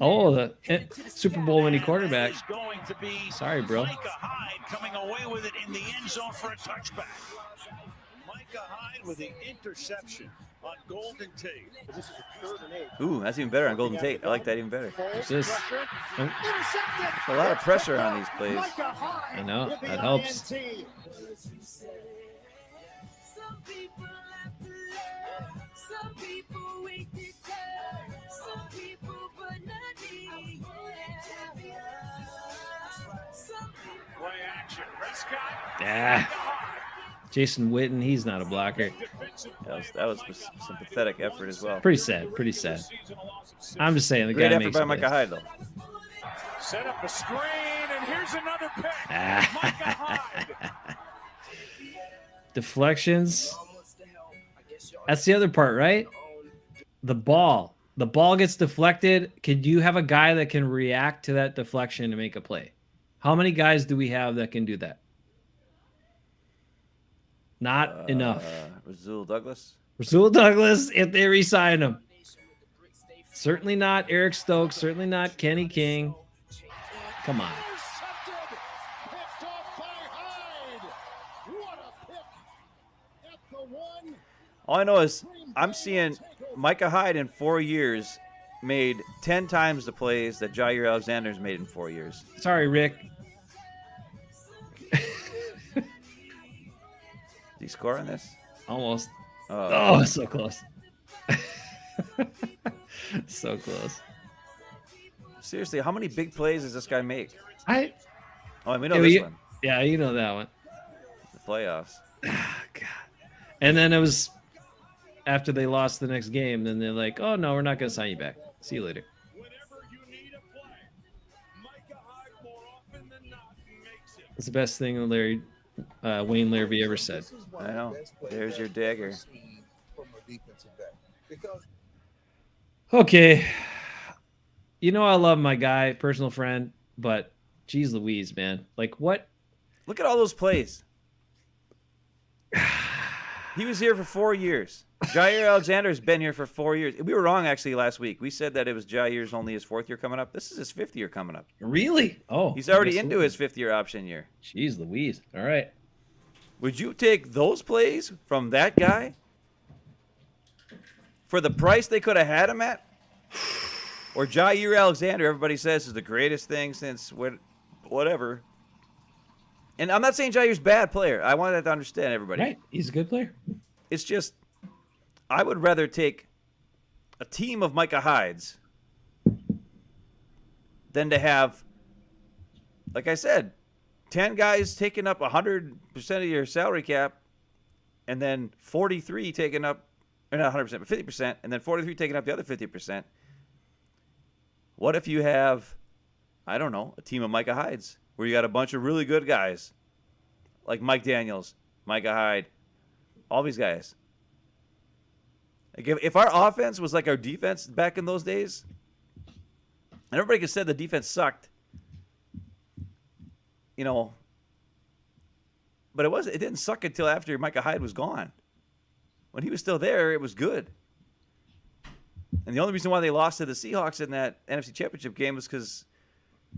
Oh, the Super Bowl winning quarterback. Sorry, bro. Micah Hyde coming away with it in the end zone for a touchback. Micah Hyde with the interception on Golden Tate. Ooh, that's even better on Golden Tate. I like that even better. What's this? Oh. A lot of pressure on these plays. I know. That helps. Yeah. Jason Witten, he's not a blocker. That was some pathetic effort as well. Pretty sad. Pretty sad. I'm just saying the Great guy effort makes by Micah Hyde, though. Set up a screen, and here's another pick. Micah Hyde. Deflections. That's the other part, right? The ball. The ball gets deflected. Could you have a guy that can react to that deflection to make a play? How many guys do we have that can do that? Not enough. Rasul Douglas. Rasul Douglas, if they re-sign him. Certainly not Eric Stokes. Certainly not Kenny King. Come on. All I know is I'm seeing Micah Hyde in 4 years made 10 times the plays that Jair Alexander's made in 4 years. Sorry, Rick. Did he score on this? Almost. Oh, so close. So close. Seriously, how many big plays does this guy make? Oh, we know this one. Yeah, you know that one. The playoffs. God. And then it was after they lost the next game, then they're like, oh, no, we're not going to sign you back. See you later. It's the best thing Wayne Larrabee ever said. I know. There's your dagger. Okay. You know I love my guy, personal friend, but geez Louise, man. Like what? Look at all those plays. He was here for 4 years. Jair Alexander's been here for 4 years. We were wrong, actually, last week. We said that it was Jair's only his 4th year coming up. This is his 5th year coming up. Really? Oh. He's already into his 5th year option year. Jeez Louise. All right. Would you take those plays from that guy for the price they could have had him at? Or Jair Alexander, everybody says, is the greatest thing since whatever. And I'm not saying Jair's a bad player. I wanted to understand everybody. Right. He's a good player. It's just I would rather take a team of Micah Hydes than to have, like I said, 10 guys taking up 100% of your salary cap and then 43 taking up, or not 100%, but 50%, and then 43 taking up the other 50%. What if you have, I don't know, a team of Micah Hydes where you got a bunch of really good guys like Mike Daniels, Micah Hyde, all these guys. Like if our offense was like our defense back in those days, and everybody could say the defense sucked, you know, but it didn't suck until after Micah Hyde was gone. When he was still there, it was good. And the only reason why they lost to the Seahawks in that NFC Championship game was because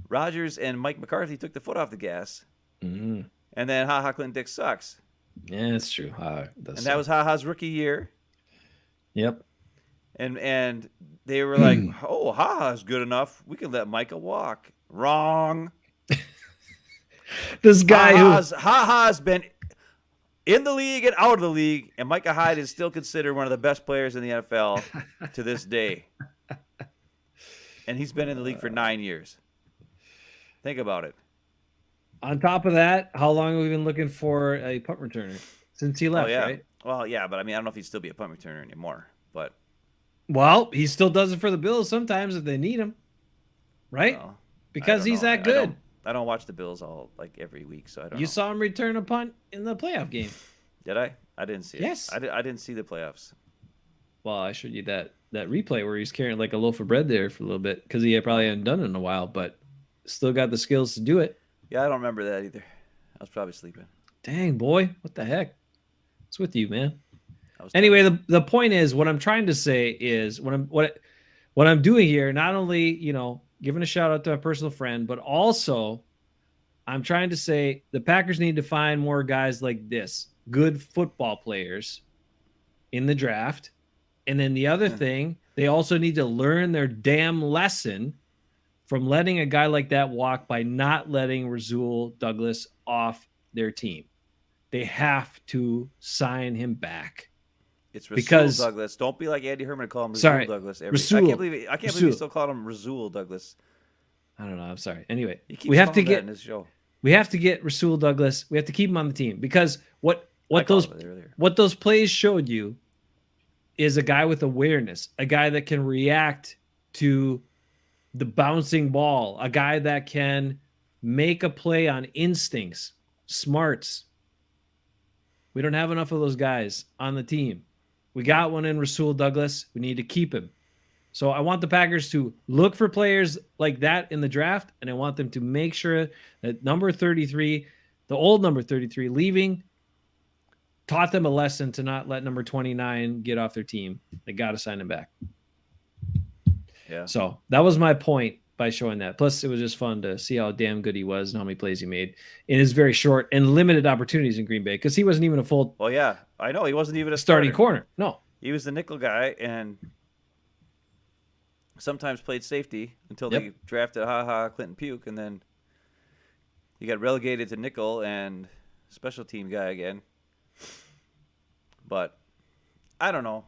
Rodgers and Mike McCarthy took the foot off the gas. Mm-hmm. And then Ha Clinton Dix sucks. Yeah, that's true. That was Ha-Ha's rookie year. Yep. And they were like, oh, Ha-Ha's good enough. We can let Micah walk. Wrong. This guy Ha-Ha's been in the league and out of the league, and Micah Hyde is still considered one of the best players in the NFL to this day. And he's been in the league for 9 years. Think about it. On top of that, how long have we been looking for a punt returner? Since he left, right? Well, yeah, but I mean, I don't know if he'd still be a punt returner anymore. But well, he still does it for the Bills sometimes if they need him, right? Well, because he's that good. I don't watch the Bills every week, so I don't know. You saw him return a punt in the playoff game. Did I? I didn't see it. Yes. I didn't see the playoffs. Well, I showed you that replay where he's carrying like a loaf of bread there for a little bit because he probably hadn't done it in a while, but still got the skills to do it. Yeah, I don't remember that either. I was probably sleeping. Dang, boy. What the heck? What's with you, man? Anyway, the point is, what I'm trying to say is what I'm doing here, not only, giving a shout out to a personal friend, but also I'm trying to say the Packers need to find more guys like this, good football players in the draft. And then the other thing, they also need to learn their damn lesson from letting a guy like that walk by not letting Rasul Douglas off their team. They have to sign him back. It's Rasul Douglas. Don't be like Andy Herman and call him Rasul Douglas. I can't believe he still called him Rasul Douglas. I don't know. I'm sorry. Anyway, we have to get in this show. We have to get Rasul Douglas. We have to keep him on the team because what those plays showed you is a guy with awareness, a guy that can react to the bouncing ball, a guy that can make a play on instincts, smarts. We don't have enough of those guys on the team. We got one in Rasul Douglas. We need to keep him. So I want the Packers to look for players like that in the draft, and I want them to make sure that number 33, the old number 33, leaving, taught them a lesson to not let number 29 get off their team. They got to sign him back. Yeah. So that was my point by showing that. Plus, it was just fun to see how damn good he was and how many plays he made in his very short and limited opportunities in Green Bay because he wasn't even a full. Well, yeah, I know he wasn't even a starting corner. No, he was the nickel guy and sometimes played safety until they drafted Clinton Puke, and then he got relegated to nickel and special team guy again. But I don't know.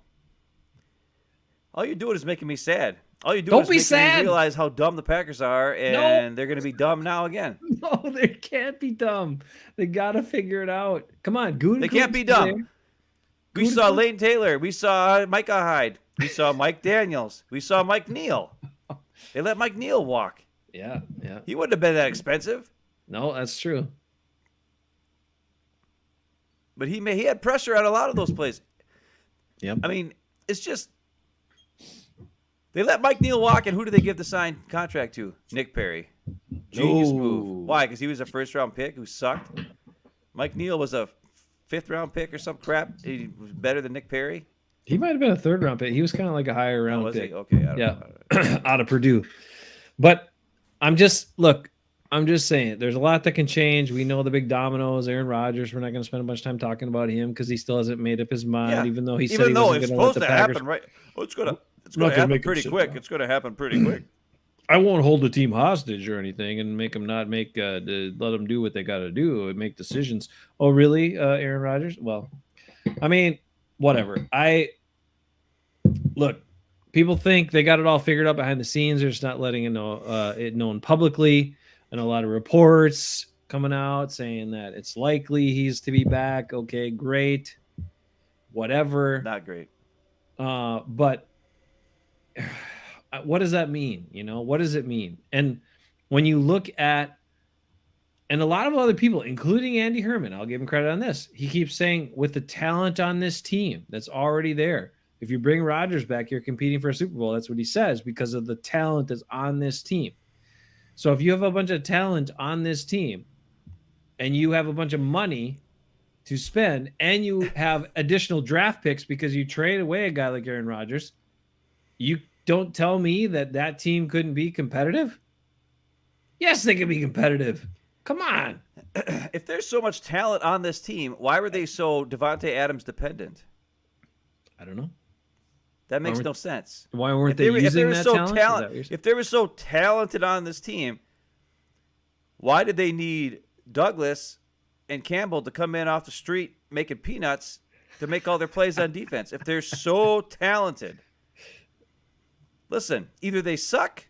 All you're doing is making me sad. All you do is make me realize how dumb the Packers are, and they're going to be dumb now again. No, they can't be dumb. They got to figure it out. Come on, They can't be dumb. We saw Leighton Taylor. We saw Micah Hyde. We saw Mike Daniels. We saw Mike Neal. They let Mike Neal walk. Yeah. He wouldn't have been that expensive. No, that's true. But he had pressure on a lot of those plays. Yep. I mean, it's just they let Mike Neal walk, and who did they give the signed contract to? Nick Perry. Genius move. Why? Because he was a first-round pick who sucked. Mike Neal was a fifth-round pick or some crap. He was better than Nick Perry. He might have been a third-round pick. He was kind of like a higher-round pick. Okay. Out of Purdue. But I'm just saying, there's a lot that can change. We know the big dominoes, Aaron Rodgers. We're not going to spend a bunch of time talking about him because he still hasn't made up his mind, even though he said he wasn't going to let the Packers. Happen, right? Oh, it's going to happen pretty quick. It's going to happen pretty quick. I won't hold the team hostage or anything and make them not make let them do what they got to do and make decisions. Oh, really, Aaron Rodgers? Well, I mean, whatever. Look. People think they got it all figured out behind the scenes. They're just not letting it known publicly, and a lot of reports coming out saying that it's likely he's to be back. Okay, great, whatever. Not great. But what does that mean? What does it mean? And when you look at, and a lot of other people, including Andy Herman, I'll give him credit on this. He keeps saying, with the talent on this team that's already there, if you bring Rodgers back, you're competing for a Super Bowl. That's what he says, because of the talent that's on this team. So if you have a bunch of talent on this team and you have a bunch of money to spend and you have additional draft picks because you trade away a guy like Aaron Rodgers, you don't tell me that team couldn't be competitive? Yes, they can be competitive. Come on. If there's so much talent on this team, why were they so Devontae Adams dependent? I don't know. That makes no sense. Why weren't they using that talent? If they were so talented on this team, why did they need Douglas and Campbell to come in off the street making peanuts to make all their plays on defense? If they're so talented. Listen, either they suck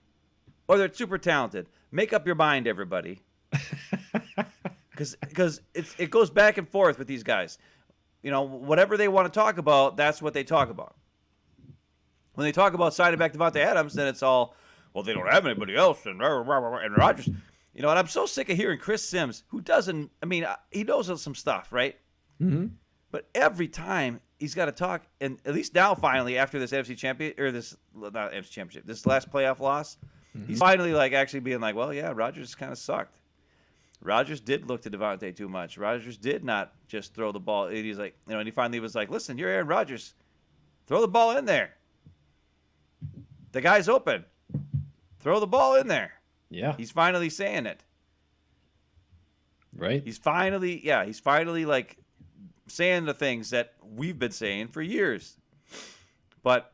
or they're super talented. Make up your mind, everybody. Because it goes back and forth with these guys. Whatever they want to talk about, that's what they talk about. When they talk about signing back Devontae Adams, then it's all, well, they don't have anybody else, and Rodgers. And I'm so sick of hearing Chris Sims, who doesn't, he knows some stuff, right? Mm-hmm. But every time he's got to talk, and at least now, finally, after this NFC championship, this last playoff loss, he's finally actually being like, well, yeah, Rodgers kind of sucked. Rodgers did look to Devontae too much. Rodgers did not just throw the ball. He's like, and he finally was like, listen, you're Aaron Rodgers. Throw the ball in there. The guy's open. Throw the ball in there. Yeah. He's finally saying it. Right. He's finally saying the things that we've been saying for years. But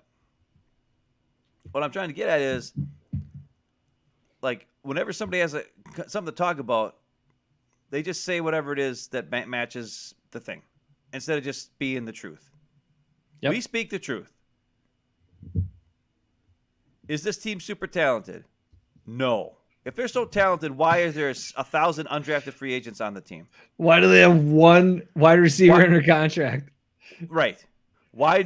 what I'm trying to get at is, whenever somebody has something to talk about, they just say whatever it is that matches the thing instead of just being the truth. Yep. We speak the truth. Is this team super talented? No. If they're so talented, why is there 1,000 undrafted free agents on the team? Why do they have one wide receiver under contract? Right. Why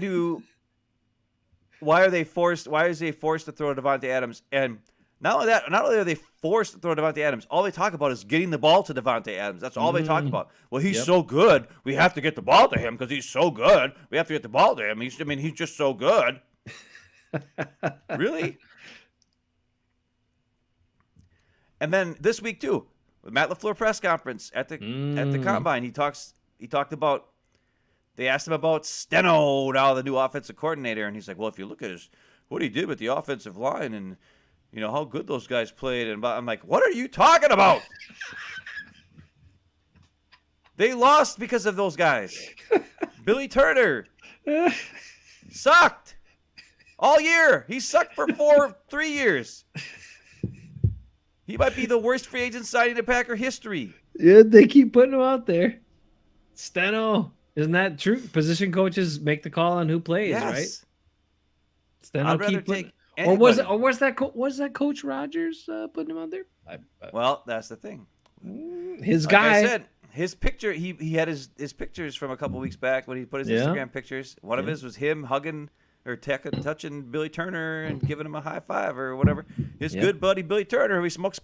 are they forced? Why is they forced to throw Devontae Adams? And not only are they forced to throw Devontae Adams, all they talk about is getting the ball to Devontae Adams. That's all they talk about. Well, he's so good. We have to get the ball to him because he's so good. We have to get the ball to him. He's just so good. Really? And then this week too, with Matt LaFleur press conference at the combine, he talked about, they asked him about Steno, now the new offensive coordinator, and he's like, well, if you look at what he did with the offensive line and how good those guys played, and I'm like, what are you talking about? They lost because of those guys. Billy Turner sucked all year. He sucked for 3 years. He might be the worst free agent signing in Packer history. Yeah, they keep putting him out there. Steno, isn't that true? Position coaches make the call on who plays, right? Steno I'd rather take anybody. Was that Coach Rodgers putting him out there? Well, that's the thing. His guy. Like I said, his picture. He had his pictures from a couple weeks back when he put his Instagram pictures. One of his was him hugging or touching Billy Turner and giving him a high five or whatever. His good buddy Billy Turner, who he smokes.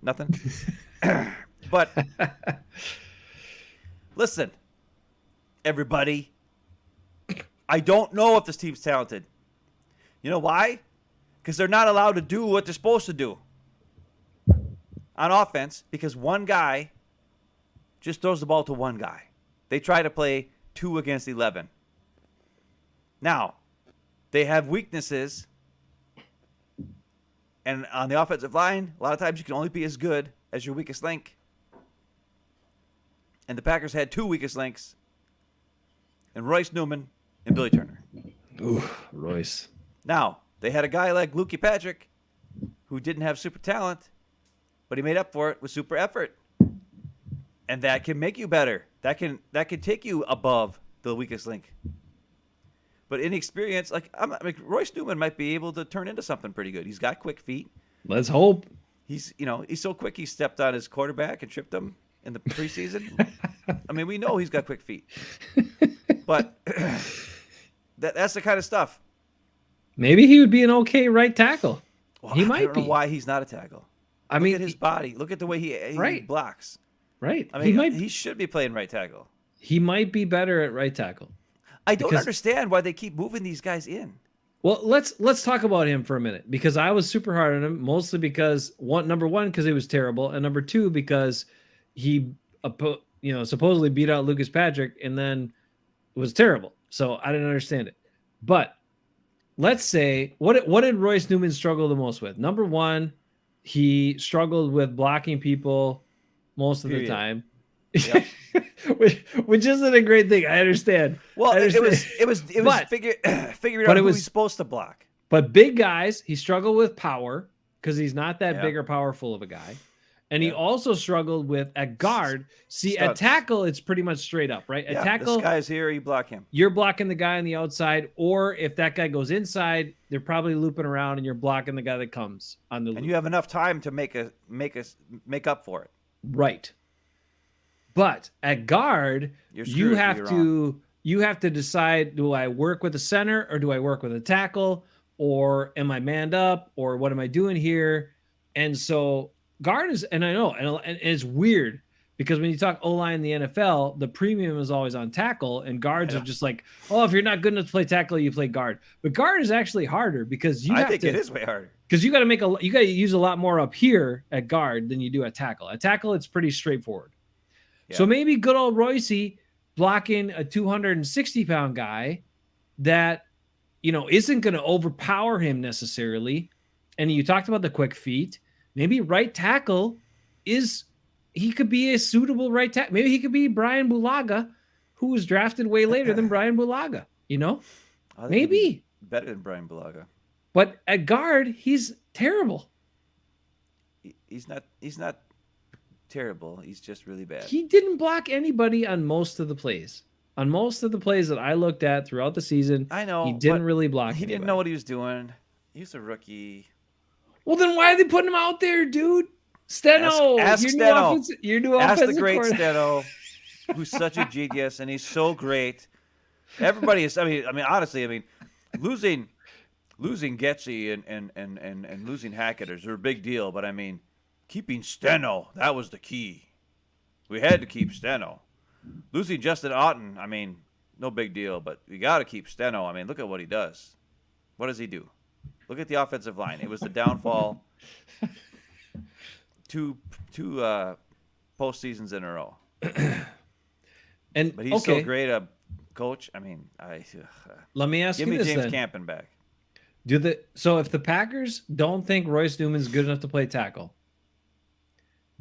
Nothing. But listen, everybody. I don't know if this team's talented. You know why? Because they're not allowed to do what they're supposed to do on offense, because one guy just throws the ball to one guy. They try to play 2 against 11. Now, they have weaknesses, and on the offensive line, a lot of times you can only be as good as your weakest link. And the Packers had 2 weakest links, and Royce Newman and Billy Turner. Ooh, Royce. Now, they had a guy like Lukey Patrick who didn't have super talent, but he made up for it with super effort. And that can make you better. That can take you above the weakest link. But inexperience, like Royce Newman might be able to turn into something pretty good. He's got quick feet. Let's hope. He's so quick. He stepped on his quarterback and tripped him in the preseason. I mean, we know he's got quick feet. But that's the kind of stuff. Maybe he would be an okay right tackle. Well, he might I don't be. know why he's not a tackle. I mean, look at his body. Look at the way he blocks. Right. I mean, he should be playing right tackle. He might be better at right tackle. I don't understand why they keep moving these guys in. Well, let's talk about him for a minute, because I was super hard on him, mostly because number one, because he was terrible, and number two, because he supposedly beat out Lucas Patrick and then was terrible. So I didn't understand it. But let's say what did Royce Newman struggle the most with? Number one, he struggled with blocking people most of the time. Yep. which isn't a great thing. I understand. Well, it was figuring out who he's supposed to block. But big guys, he struggled with power because he's not that big or powerful of a guy. And he also struggled with at guard. See, at tackle, it's pretty much straight up, right? At tackle, this guy's here, you block him. You're blocking the guy on the outside, or if that guy goes inside, they're probably looping around and you're blocking the guy that comes on the loop. And you have enough time to make up for it. Right. But at guard, you have to decide, do I work with a center or do I work with a tackle, or am I manned up, or what am I doing here? And so guard is, and I know, and it's weird because when you talk O-line in the NFL, the premium is always on tackle, and guards are just like, oh, if you're not good enough to play tackle, you play guard. But guard is actually harder because I think it is way harder. Because you got to use a lot more up here at guard than you do at tackle. At tackle, it's pretty straightforward. Yeah. So maybe good old Royce blocking a 260-pound guy that, isn't going to overpower him necessarily. And you talked about the quick feet. Maybe right tackle he could be a suitable right tackle. Maybe he could be Brian Bulaga, who was drafted way later than Brian Bulaga, Maybe. Better than Brian Bulaga. But at guard, he's terrible. He's not terrible. He's just really bad. He didn't block anybody on most of the plays. On most of the plays that I looked at throughout the season, I know he didn't really block. He didn't know what he was doing. He's a rookie. Well, then why are they putting him out there, dude? Steno, ask Steno. Your new ask offensive the great coordinator. Steno, who's such a genius, and he's so great. Everybody is. I mean, honestly, losing Getsy and losing Hackett are a big deal. But I mean, keeping Steno, that was the key. We had to keep Steno. Losing Justin Otten, no big deal, but we got to keep Steno. Look at what he does. What does he do? Look at the offensive line. It was the downfall. Two postseasons in a row. But he's so great a coach. Let me ask you this. Give me me James Campen back. So if the Packers don't think Royce Newman's good enough to play tackle,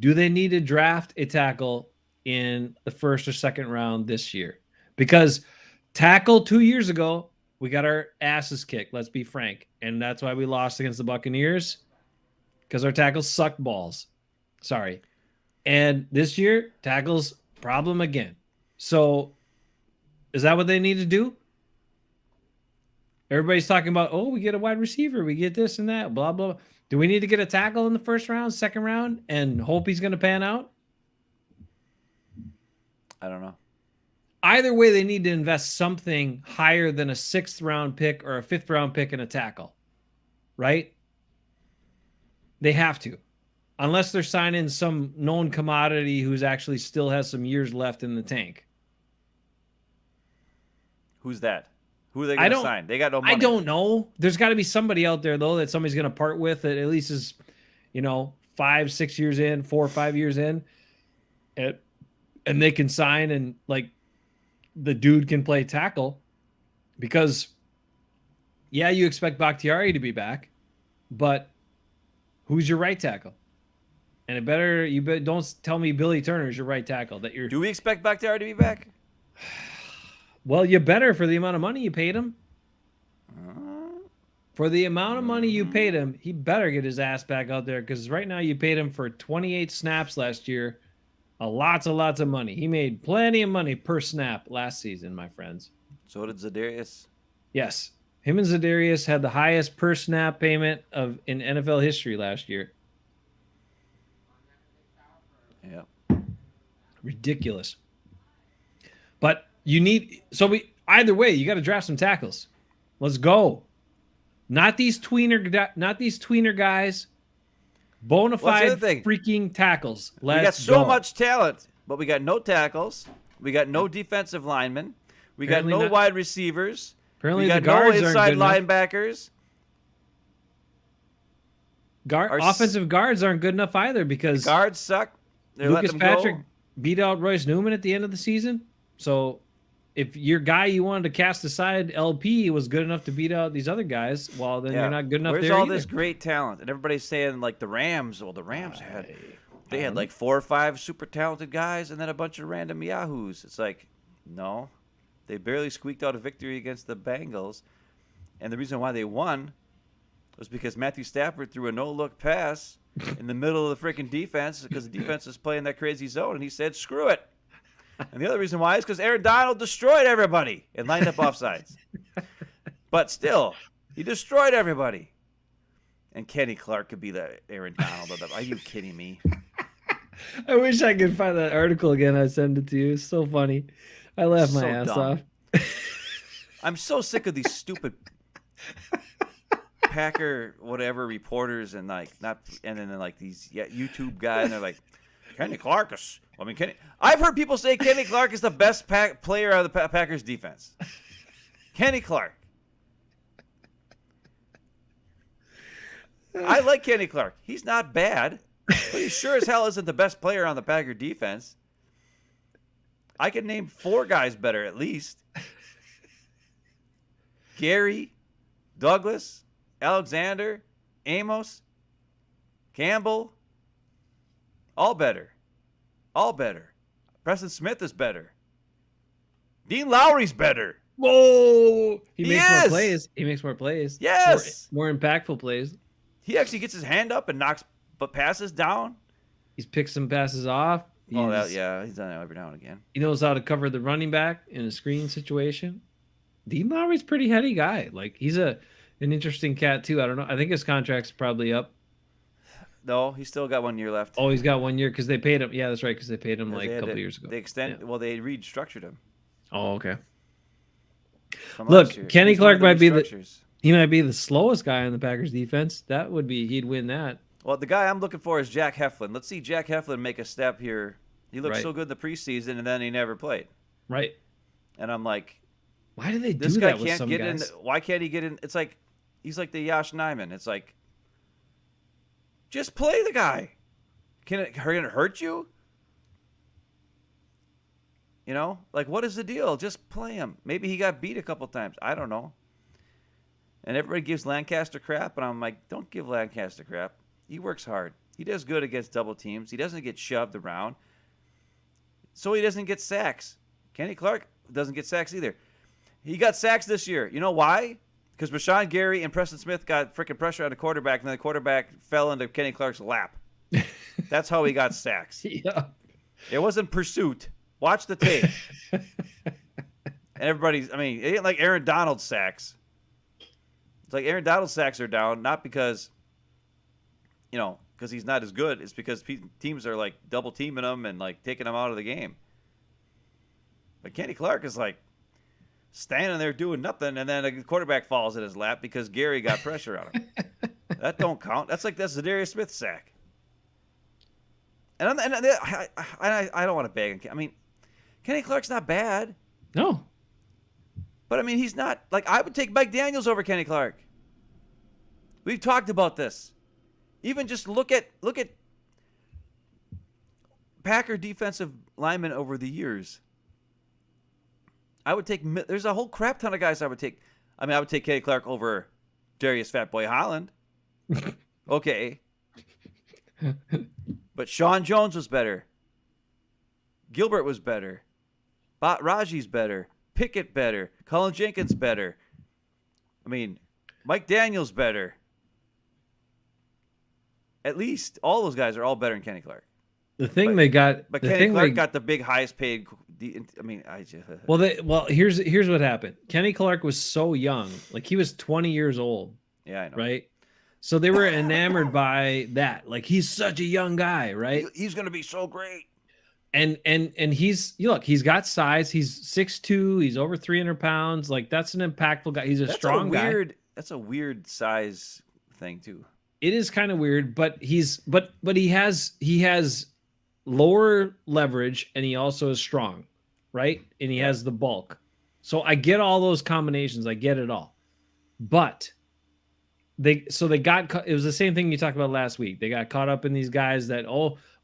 do they need to draft a tackle in the first or second round this year? Because tackle 2 years ago, we got our asses kicked. Let's be frank. And that's why we lost against the Buccaneers, because our tackles sucked balls. Sorry. And this year, tackles problem again. So is that what they need to do? Everybody's talking about, we get a wide receiver, we get this and that, blah, blah, blah. Do we need to get a tackle in the first round, second round, and hope he's going to pan out? I don't know. Either way, they need to invest something higher than a 6th round pick or a 5th round pick in a tackle, right? They have to, unless they're signing some known commodity who's actually still has some years left in the tank. Who's that? Who are they going to sign? They got no money. I don't know. There's got to be somebody out there, though, that somebody's going to part with that at least is, 5, 6 years in, 4 or 5 years in. And they can sign, and the dude can play tackle, because you expect Bakhtiari to be back, but who's your right tackle? And don't tell me Billy Turner is your right tackle. Do we expect Bakhtiari to be back? Well, you better, for the amount of money you paid him. For the amount of money you paid him, he better get his ass back out there, because right now you paid him for 28 snaps last year. Lots of money. He made plenty of money per snap last season, my friends. So did Za'Darius. Yes. Him and Za'Darius had the highest per snap payment in NFL history last year. Yeah. Ridiculous. But either way, you got to draft some tackles. Let's go. Not these tweener guys. Bona fide freaking tackles. We got so much talent, but we got no tackles. We got no defensive linemen. We got no wide receivers. Apparently we got the guards no inside aren't good linebackers. Offensive guards aren't good enough either, because guards suck. They're Lucas letting them Patrick go. beat out Royce Newman at the end of the season. So if your guy you wanted to cast aside, LP, was good enough to beat out these other guys, well, then you're not good enough. Where's there all either. this great talent? And everybody's saying like the Rams. Well, the Rams had like 4 or 5 super talented guys and then a bunch of random yahoos. It's like, no, they barely squeaked out a victory against the Bengals, and the reason why they won was because Matthew Stafford threw a no-look pass in the middle of the freaking defense, because the defense is playing that crazy zone, and he said, "Screw it." And the other reason why is because Aaron Donald destroyed everybody and lined up offsides. But still, he destroyed everybody. And Kenny Clark could be the Aaron Donald of them. Are you kidding me? I wish I could find that article again. I send it to you. It's so funny. I laughed my ass off. I'm so sick of these stupid Packer whatever reporters and then like these YouTube guys, and they're like, Kenny Clark is. I've heard people say Kenny Clark is the best player of the Packers defense. Kenny Clark. I like Kenny Clark. He's not bad, but he sure as hell isn't the best player on the Packer defense. I can name 4 guys better at least. Gary, Douglas, Alexander, Amos, Campbell, all better. All better. Preston Smith is better. Dean Lowry's better. Whoa! He makes more plays. He makes more plays. Yes. More impactful plays. He actually gets his hand up and knocks passes down. He's picked some passes off. He's done that every now and again. He knows how to cover the running back in a screen situation. Dean Lowry's a pretty heady guy. Like, he's an interesting cat too. I don't know. I think his contract's probably up. No, he's still got 1 year left. Oh, he's got 1 year because they paid him. Yeah, that's right, because they paid him like a couple years ago. They they restructured him. Oh, okay. Look, Kenny Clark might be the slowest guy on the Packers defense. He'd win that. Well, the guy I'm looking for is Jack Hafeman. Let's see Jack Hafeman make a step here. He looked so good in the preseason, and then he never played. Right. And I'm like, why do they do this guy that with can't some get guys? in. Why can't he get in? It's like he's like the Yosh Nijman. It's like, just play the guy. Can it hurt you? You know, like, what is the deal? Just play him. Maybe he got beat a couple times. I don't know. And everybody gives Lancaster crap, and I'm like, don't give Lancaster crap. He works hard. He does good against double teams. He doesn't get shoved around. So he doesn't get sacks. Kenny Clark doesn't get sacks either. He got sacks this year. You know why? Because Rashawn Gary and Preston Smith got freaking pressure on the quarterback, and then the quarterback fell into Kenny Clark's lap. That's how he got sacks. Yeah. It wasn't pursuit. Watch the tape. And it ain't like Aaron Donald's sacks. It's like Aaron Donald's sacks are down, not because, because he's not as good. It's because teams are like double teaming him and like taking him out of the game. But Kenny Clark is like standing there doing nothing, and then the quarterback falls in his lap because Gary got pressure on him. That don't count. That's Za'Darius Smith sack. And I don't want to bag him. I mean, Kenny Clark's not bad. No. But, I mean, he's not. Like, I would take Mike Daniels over Kenny Clark. We've talked about this. Even just look at Packer defensive linemen over the years. I would take. There's a whole crap ton of guys I would take. I mean, I would take Kenny Clark over Darius Fatboy Holland. Okay. But Sean Jones was better. Gilbert was better. Raji's better. Pickett better. Colin Jenkins better. I mean, Mike Daniels better. At least all those guys are all better than Kenny Clark. The thing they got, But the Kenny thing Clark they got the big, highest paid. I mean, I just. well, here's what happened. Kenny Clark was so young, like he was 20 years old. Yeah, I know. Right. So they were enamored by that. Like he's such a young guy, right? He's gonna be so great. And he's he's got size. He's 6'2". He's over 300 pounds. Like that's an impactful guy. He's a strong guy. That's a weird size thing too. It is kind of weird, but he has lower leverage and he also is strong, right? And he has the bulk. So I get all those combinations. I get it all. But it was the same thing you talked about last week. They got caught up in these guys that,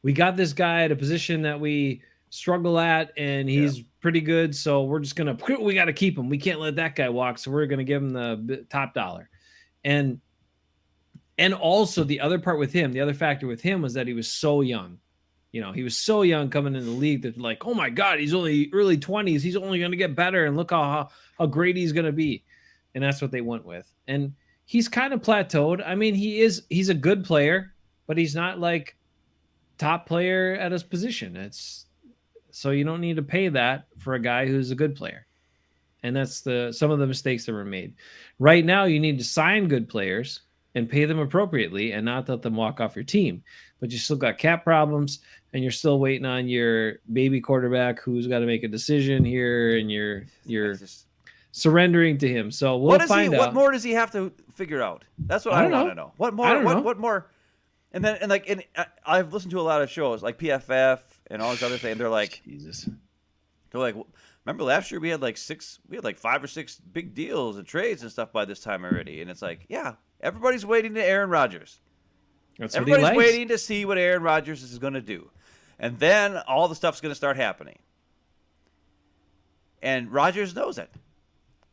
we got this guy at a position that we struggle at and he's pretty good. So we got to keep him. We can't let that guy walk. So we're going to give him the top dollar. And also the other factor with him was that he was so young. He was so young coming in the league that like, oh my God, he's only early 20s. He's only going to get better. And look how great he's going to be. And that's what they went with. And he's kind of plateaued. I mean, he's a good player, but he's not like top player at his position. So you don't need to pay that for a guy who's a good player. And that's some of the mistakes that were made. Right now, you need to sign good players and pay them appropriately and not let them walk off your team. But you still got cap problems and you're still waiting on your baby quarterback who's got to make a decision here and you're surrendering to him. So we'll find out. What more does he have to figure out? That's what I want to know. What more? What more? And I've listened to a lot of shows like PFF and all this other thing. They're like, Jesus. They're like, remember last year we had like 5 or 6 big deals and trades and stuff by this time already. And it's like, yeah, everybody's waiting to Aaron Rodgers. Everybody's waiting to see what Aaron Rodgers is going to do. And then all the stuff's going to start happening. And Rodgers knows it.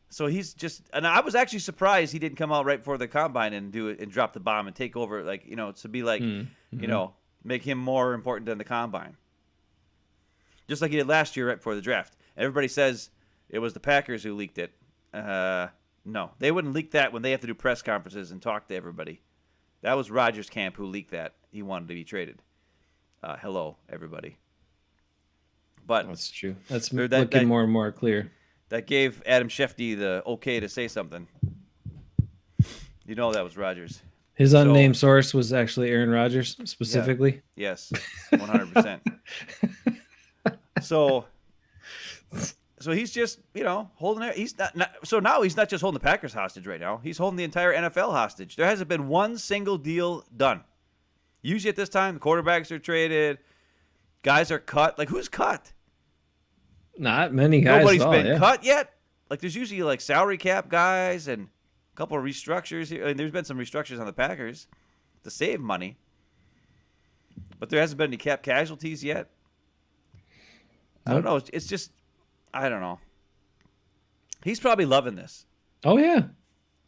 So he's just, and I was actually surprised he didn't come out right before the combine and do it and drop the bomb and take over, like, to be like, make him more important than the combine. Just like he did last year right before the draft. Everybody says it was the Packers who leaked it. No, they wouldn't leak that when they have to do press conferences and talk to everybody. That was Rodgers' camp who leaked that. He wanted to be traded. Hello, everybody. But that's true. That's looking more and more clear. That gave Adam Schefter the okay to say something. That was Rodgers. His unnamed source was actually Aaron Rodgers, specifically. Yeah. Yes, 100%. So he's just, holding it. He's not. So now he's not just holding the Packers hostage right now. He's holding the entire NFL hostage. There hasn't been one single deal done. Usually at this time, the quarterbacks are traded, guys are cut. Like, who's cut? Not many guys. Nobody's been cut yet. Like, there's usually like salary cap guys and a couple of restructures here. I mean, there's been some restructures on the Packers to save money, but there hasn't been any cap casualties yet. I don't know. It's just, I don't know. He's probably loving this. Oh yeah,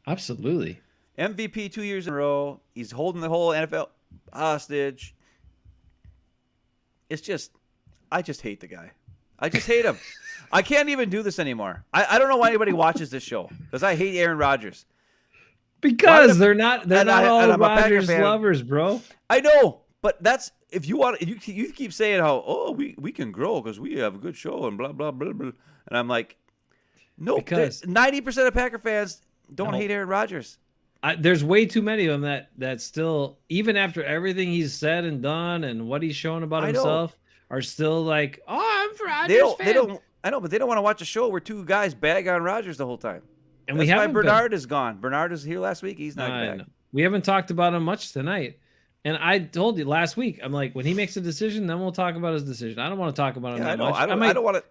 absolutely. MVP 2 years in a row. He's holding the whole NFL hostage. It's just, I just hate the guy. I just hate him. I can't even do this anymore. I don't know why anybody watches this show because I hate Aaron Rodgers. Because they're not all Rodgers lovers, bro. I know, but that's if you want. You keep saying how we can grow because we have a good show and blah blah blah blah. And I'm like, no, because 90% of Packer fans don't hate Aaron Rodgers. There's way too many of them that still, even after everything he's said and done and what he's shown about himself, are still like, I'm for Rodgers fan. I know, but they don't want to watch a show where two guys bag on Rodgers the whole time. And that's why Bernard is gone. Bernard was here last week. He's not back. We haven't talked about him much tonight. And I told you last week, I'm like, when he makes a decision, then we'll talk about his decision. I don't want to talk about him that much. I don't want to.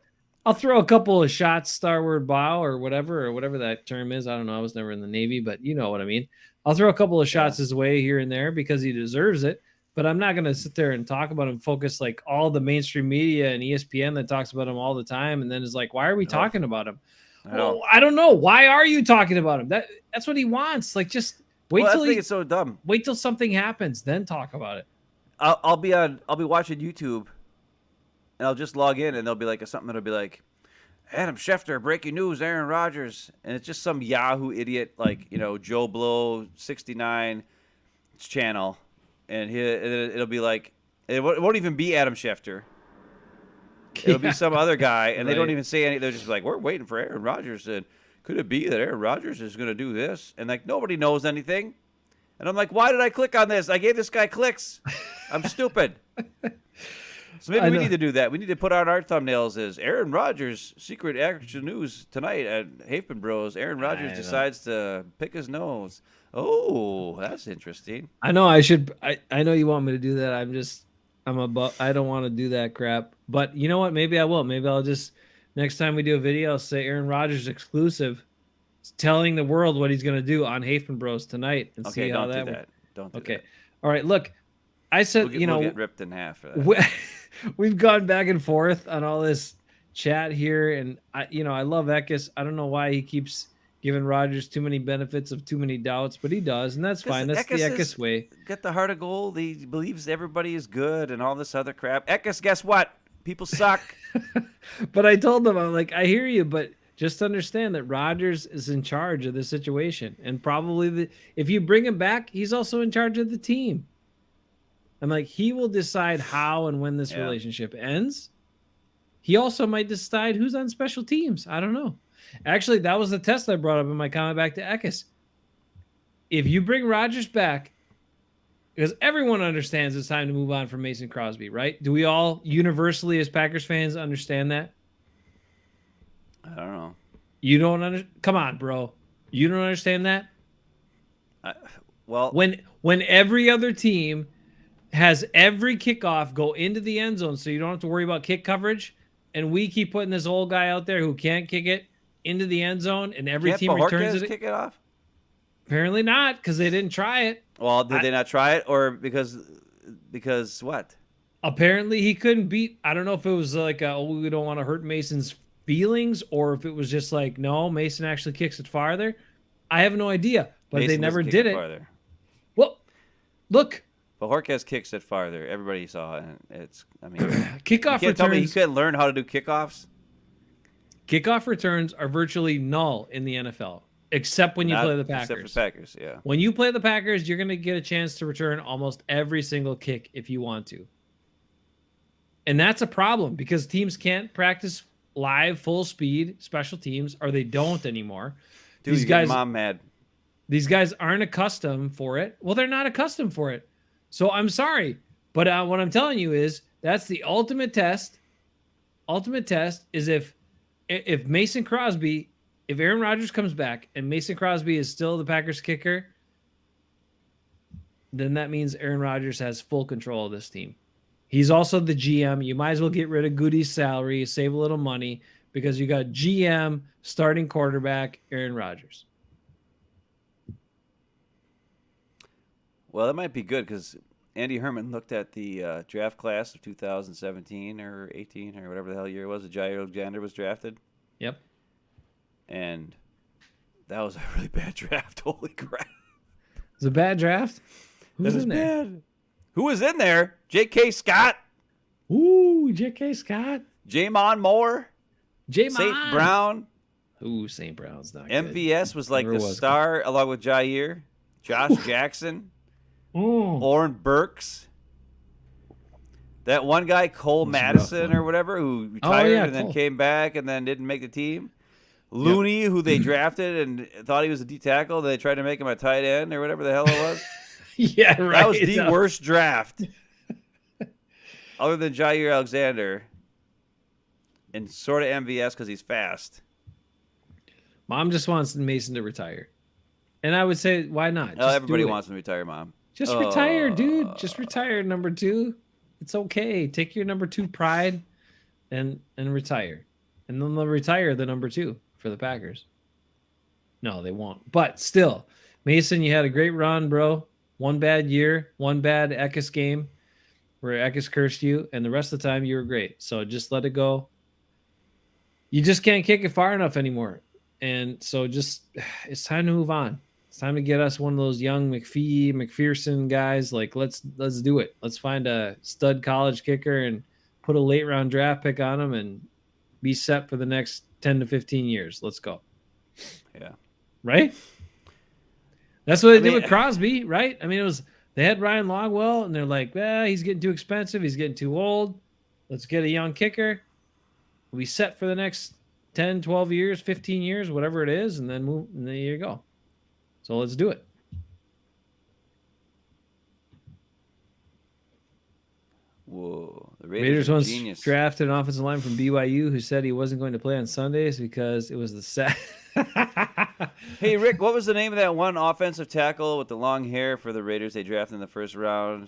I'll throw a couple of shots, starward bow, or whatever that term is. I don't know. I was never in the Navy, but you know what I mean. I'll throw a couple of shots his way here and there because he deserves it. But I'm not going to sit there and talk about him, focus like all the mainstream media and ESPN that talks about him all the time. And then is like, why are we talking about him? Well, I don't know. Why are you talking about him? That's what he wants. Like, just wait till it's so dumb. Wait till something happens, then talk about it. I'll be watching YouTube, and I'll just log in, and there'll be like something that'll be like, Adam Schefter, breaking news, Aaron Rodgers. And it's just some Yahoo idiot like, Joe Blow 69 channel. And it'll be like, it won't even be Adam Schefter. It'll be some other guy, and they don't even say anything. They're just like, we're waiting for Aaron Rodgers. And could it be that Aaron Rodgers is going to do this? And, like, nobody knows anything. And I'm like, why did I click on this? I gave this guy clicks. I'm stupid. So maybe we need to do that. We need to put on our thumbnails as Aaron Rodgers, secret action news tonight at Hafeman Bros. Aaron Rodgers decides to pick his nose. Oh, that's interesting. I know I should. I know you want me to do that. I don't want to do that crap. But you know what? Maybe I will. Maybe I'll just, next time we do a video, I'll say Aaron Rodgers exclusive, telling the world what he's going to do on Hafeman Bros tonight and see how that works. Don't do that. All right. Look, I said, we'll get ripped in half for that. We've gone back and forth on all this chat here, and I love Eckes. I don't know why he keeps giving Rodgers too many benefits of too many doubts, but he does, and that's fine. That's the Eckes way. Got the heart of gold. He believes everybody is good and all this other crap. Eckes, guess what? People suck. But I told them, I'm like, I hear you, but just understand that Rodgers is in charge of the situation, and probably if you bring him back, he's also in charge of the team. I'm like, he will decide how and when this relationship ends. He also might decide who's on special teams. I don't know. Actually, that was the test I brought up in my comment back to Eckes. If you bring Rodgers back, because everyone understands it's time to move on from Mason Crosby, right? Do we all universally as Packers fans understand that? I don't know. You don't understand? Come on, bro. You don't understand that? Well, when every other team has every kickoff go into the end zone so you don't have to worry about kick coverage, and we keep putting this old guy out there who can't kick it into the end zone, and every team returns it. Kick it off? Apparently not, because they didn't try it. Well, did they not try it, or because what? Apparently he couldn't beat. I don't know if it was like, we don't want to hurt Mason's feelings, or if it was just like, no, Mason actually kicks it farther. I have no idea, but Mason they never did it. Farther. Well, look. But Horkes kicks it farther. Everybody saw it. Kickoff you can't tell me he couldn't learn how to do kickoffs. Kickoff returns are virtually null in the NFL, except when you play the Packers. Except for Packers, yeah. When you play the Packers, you're going to get a chance to return almost every single kick if you want to. And that's a problem because teams can't practice live, full speed special teams, or they don't anymore. Dude, these guys, mom mad. These guys aren't accustomed for it. Well, they're not accustomed for it. So I'm sorry, but what I'm telling you is that's the ultimate test. Ultimate test is if Mason Crosby, if Aaron Rodgers comes back and Mason Crosby is still the Packers kicker, then that means Aaron Rodgers has full control of this team. He's also the GM. You might as well get rid of Goody's salary, save a little money, because you got GM, starting quarterback, Aaron Rodgers. Well, that might be good because Andy Herman looked at the draft class of 2017 or 18 or whatever the hell year it was that Jair Alexander was drafted. Yep. And that was a really bad draft. Holy crap. It was a bad draft? Who's in there? Bad. Who was in there? J.K. Scott. Ooh, J.K. Scott. Jamon Moore. St. Brown. Ooh, St. Brown's not MVS good. was like the star along with Jair. Josh Jackson. Oren Burks. That one guy, Cole Madison or whatever, who retired and then came back and then didn't make the team. Looney, who they drafted and thought he was a D tackle. They tried to make him a tight end or whatever the hell it was. Yeah, right. That was the worst draft. Other than Jair Alexander. And sort of MVS because he's fast. Mom just wants Mason to retire. And I would say, why not? Everybody wants him to retire, Mom. Just retire, dude. Just retire, number 2. It's okay. Take your number 2 pride and retire. And then they'll retire the number 2 for the Packers. No, they won't. But still, Mason, you had a great run, bro. One bad year, one bad Eckes game where Eckes cursed you, and the rest of the time you were great. So just let it go. You just can't kick it far enough anymore. And so it's time to move on. It's time to get us one of those young McPherson guys. Like, let's do it. Let's find a stud college kicker and put a late round draft pick on him and be set for the next 10 to 15 years. Let's go. Yeah. Right? That's what they did with Crosby, right? I mean, they had Ryan Longwell, and they're like, he's getting too expensive. He's getting too old. Let's get a young kicker. We set for the next 10, 12 years, 15 years, whatever it is, and then move, and there you go. So let's do it. Whoa. The Raiders are once genius. drafted an offensive line from BYU who said he wasn't going to play on Sundays because it was the set. Hey, Rick, what was the name of that one offensive tackle with the long hair for the Raiders they drafted in the first round?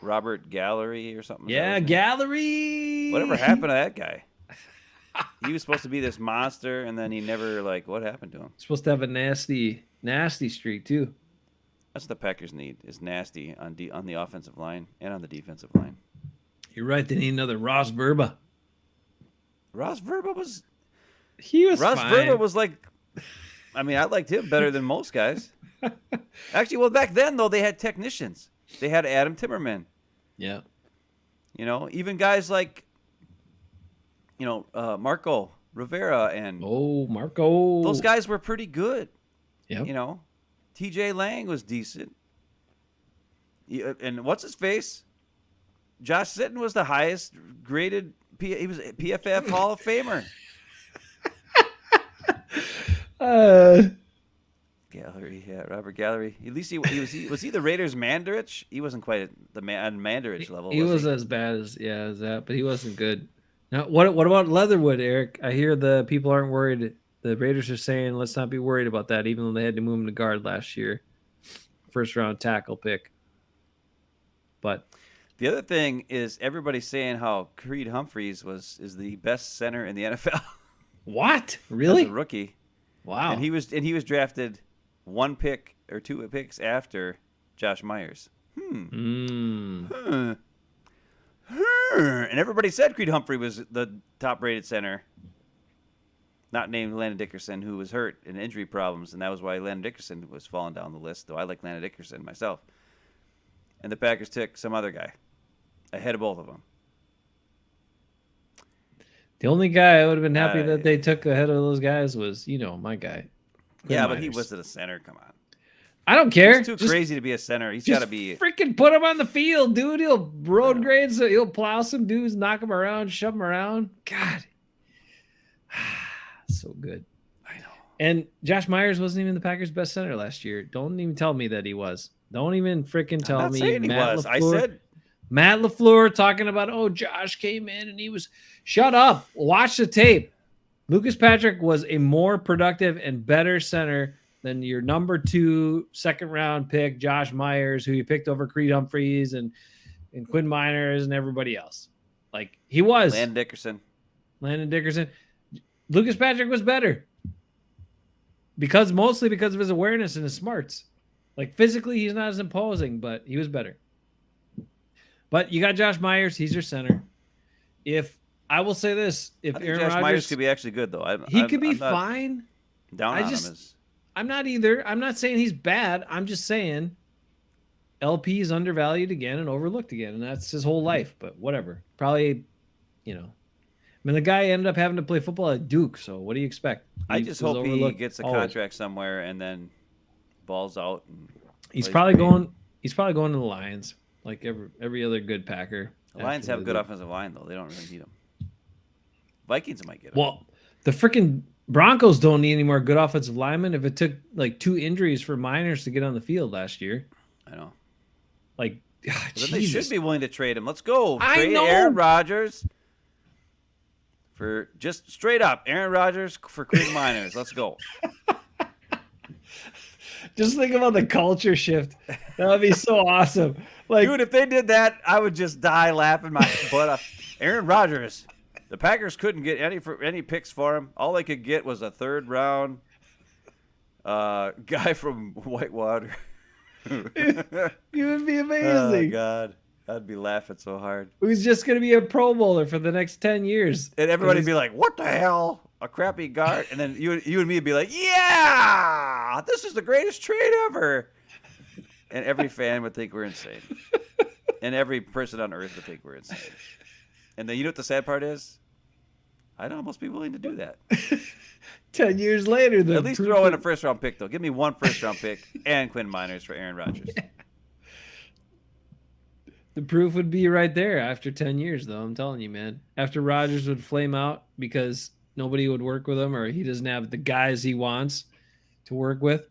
Robert Gallery or something? Yeah, Gallery. Whatever happened to that guy? He was supposed to be this monster, and then he never, what happened to him? Supposed to have a nasty streak, too. That's what the Packers need, is nasty on the offensive line and on the defensive line. You're right. They need another Ross Verba. Ross Verba was... Ross Verba was I liked him better than most guys. Actually, well, back then, though, they had technicians. They had Adam Timmerman. Yeah. Even guys like, Marco Rivera and... Oh, Marco. Those guys were pretty good. Yeah. TJ Lang was decent. And what's his face? Josh Sitton was the highest graded. He was a PFF Hall of Famer. Gallery, yeah, Robert Gallery. At least he was he the Raiders Mandarich? He wasn't quite at the Mandarich level. He was as bad as that, but he wasn't good. Now, what about Leatherwood, Eric? I hear the people aren't worried. The Raiders are saying let's not be worried about that, even though they had to move him to guard last year, first round tackle pick. But the other thing is everybody's saying how Creed Humphreys is the best center in the NFL. What? Really? As a rookie. Wow. And he was drafted 1 pick or 2 picks after Josh Myers. And everybody said Creed Humphrey was the top-rated center, not named Landon Dickerson, who was hurt and injury problems, and that was why Landon Dickerson was falling down the list, though I like Landon Dickerson myself. And the Packers took some other guy ahead of both of them. The only guy I would have been happy that they took ahead of those guys was, my guy. Yeah, but he wasn't a center. Come on. I don't care. He's too crazy to be a center. He's got to be. Freaking put him on the field, dude. He'll road grade, so he'll plow some dudes, knock them around, shove them around. God. So good. I know. And Josh Myers wasn't even the Packers' best center last year. Don't even tell me that he was. Don't even freaking tell I'm not me saying he was. I said Matt LaFleur talking about, Josh came in and he was... Shut up. Watch the tape. Lucas Patrick was a more productive and better center than your number 2 second-round pick, Josh Myers, who you picked over Creed Humphreys and Quinn Miners and everybody else. He was. Landon Dickerson. Lucas Patrick was better. Mostly because of his awareness and his smarts. Physically, he's not as imposing, but he was better. But you got Josh Myers. He's your center. I will say this, if Aaron Josh Rodgers, Myers could be actually good, though. He could be fine. Down on him I'm not either. I'm not saying he's bad. I'm just saying LP is undervalued again and overlooked again, and that's his whole life. But whatever. Probably, the guy ended up having to play football at Duke, so what do you expect? I just hope he gets a contract somewhere and then balls out. And he's probably going to the Lions, like every other good Packer. The Lions have a good offensive line, though. They don't really need them. Vikings might get him. Well, the freaking Broncos don't need any more good offensive linemen. If it took 2 injuries for Miners to get on the field last year, I know. Then they should be willing to trade him. Let's go. I Trade know. Aaron Rodgers for just straight up Aaron Rodgers for Creed Miners. Let's go. Just think about the culture shift. That would be so awesome. Dude, if they did that, I would just die laughing my butt off. Aaron Rodgers. The Packers couldn't get any picks for him. All they could get was a 3rd round guy from Whitewater. He would be amazing. Oh, God. I'd be laughing so hard. Who's just going to be a Pro Bowler for the next 10 years. And everybody would be like, what the hell? A crappy guard? And then you and me would be like, yeah! This is the greatest trade ever. And every fan would think we're insane. And every person on earth would think we're insane. And then you know what the sad part is? I'd almost be willing to do that. 10 years later, At least throw in a first-round pick, though. Give me one first-round pick and Quinn Miners for Aaron Rodgers. The proof would be right there after 10 years, though. I'm telling you, man. After Rodgers would flame out because nobody would work with him or he doesn't have the guys he wants to work with.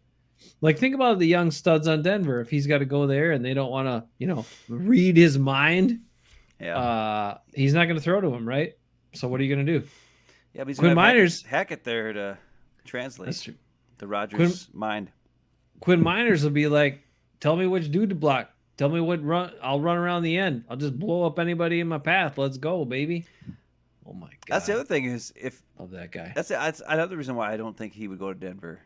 Like, think about the young studs on Denver. If he's got to go there and they don't want to, you know, read his mind, he's not going to throw to him, right? So what are you going to do? Yeah, but he's Quinn gonna have Miners. Hackett there to translate. That's true. The Rodgers mind. Quinn Miners will be like, tell me which dude to block. Tell me what run. I'll run around the end. I'll just blow up anybody in my path. Let's go, baby. Oh, my God. That's the other thing is if – love that guy. That's another reason why I don't think he would go to Denver.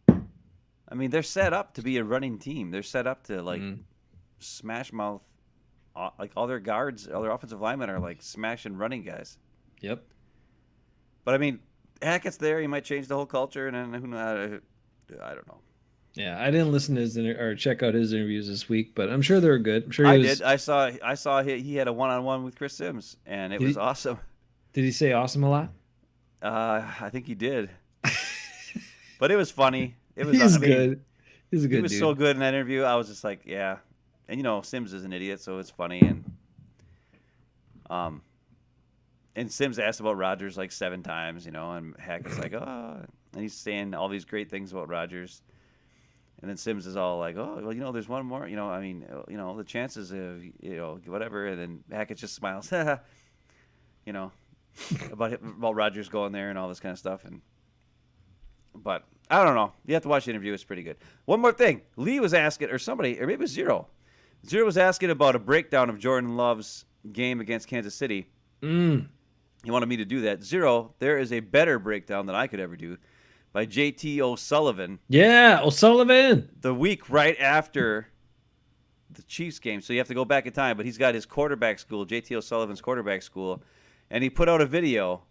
I mean, they're set up to be a running team. They're set up to, like, smash mouth. Like, all their guards, all their offensive linemen are, like, smashing running guys. Yep. But, I mean, Hackett's there. He might change the whole culture, and then who knows? I don't know. Yeah, I didn't listen to his or check out his interviews this week, but I'm sure they were good. I'm sure I did. I saw he had a one-on-one with Chris Sims, and it was awesome. Did he say awesome a lot? I think he did. But it was funny. It was. He's good. He's a good dude. He was so good in that interview. I was just like, yeah. And you know, Sims is an idiot, so it's funny. And Sims asked about Rodgers like 7 times, you know, and Hackett's like, oh, and he's saying all these great things about Rodgers. And then Sims is all like, oh, well, you know, there's one more, you know, I mean, you know, the chances of, you know, whatever. And then Hackett just smiles, you know, about Rodgers going there and all this kind of stuff. But I don't know. You have to watch the interview. It's pretty good. One more thing. Lee was asking, or somebody, or maybe it was Zero. Zero was asking about a breakdown of Jordan Love's game against Kansas City. He wanted me to do that. Zero, there is a better breakdown than I could ever do by JT O'Sullivan. Yeah, O'Sullivan. The week right after the Chiefs game. So you have to go back in time. But he's got his quarterback school, JT O'Sullivan's quarterback school. And he put out a video.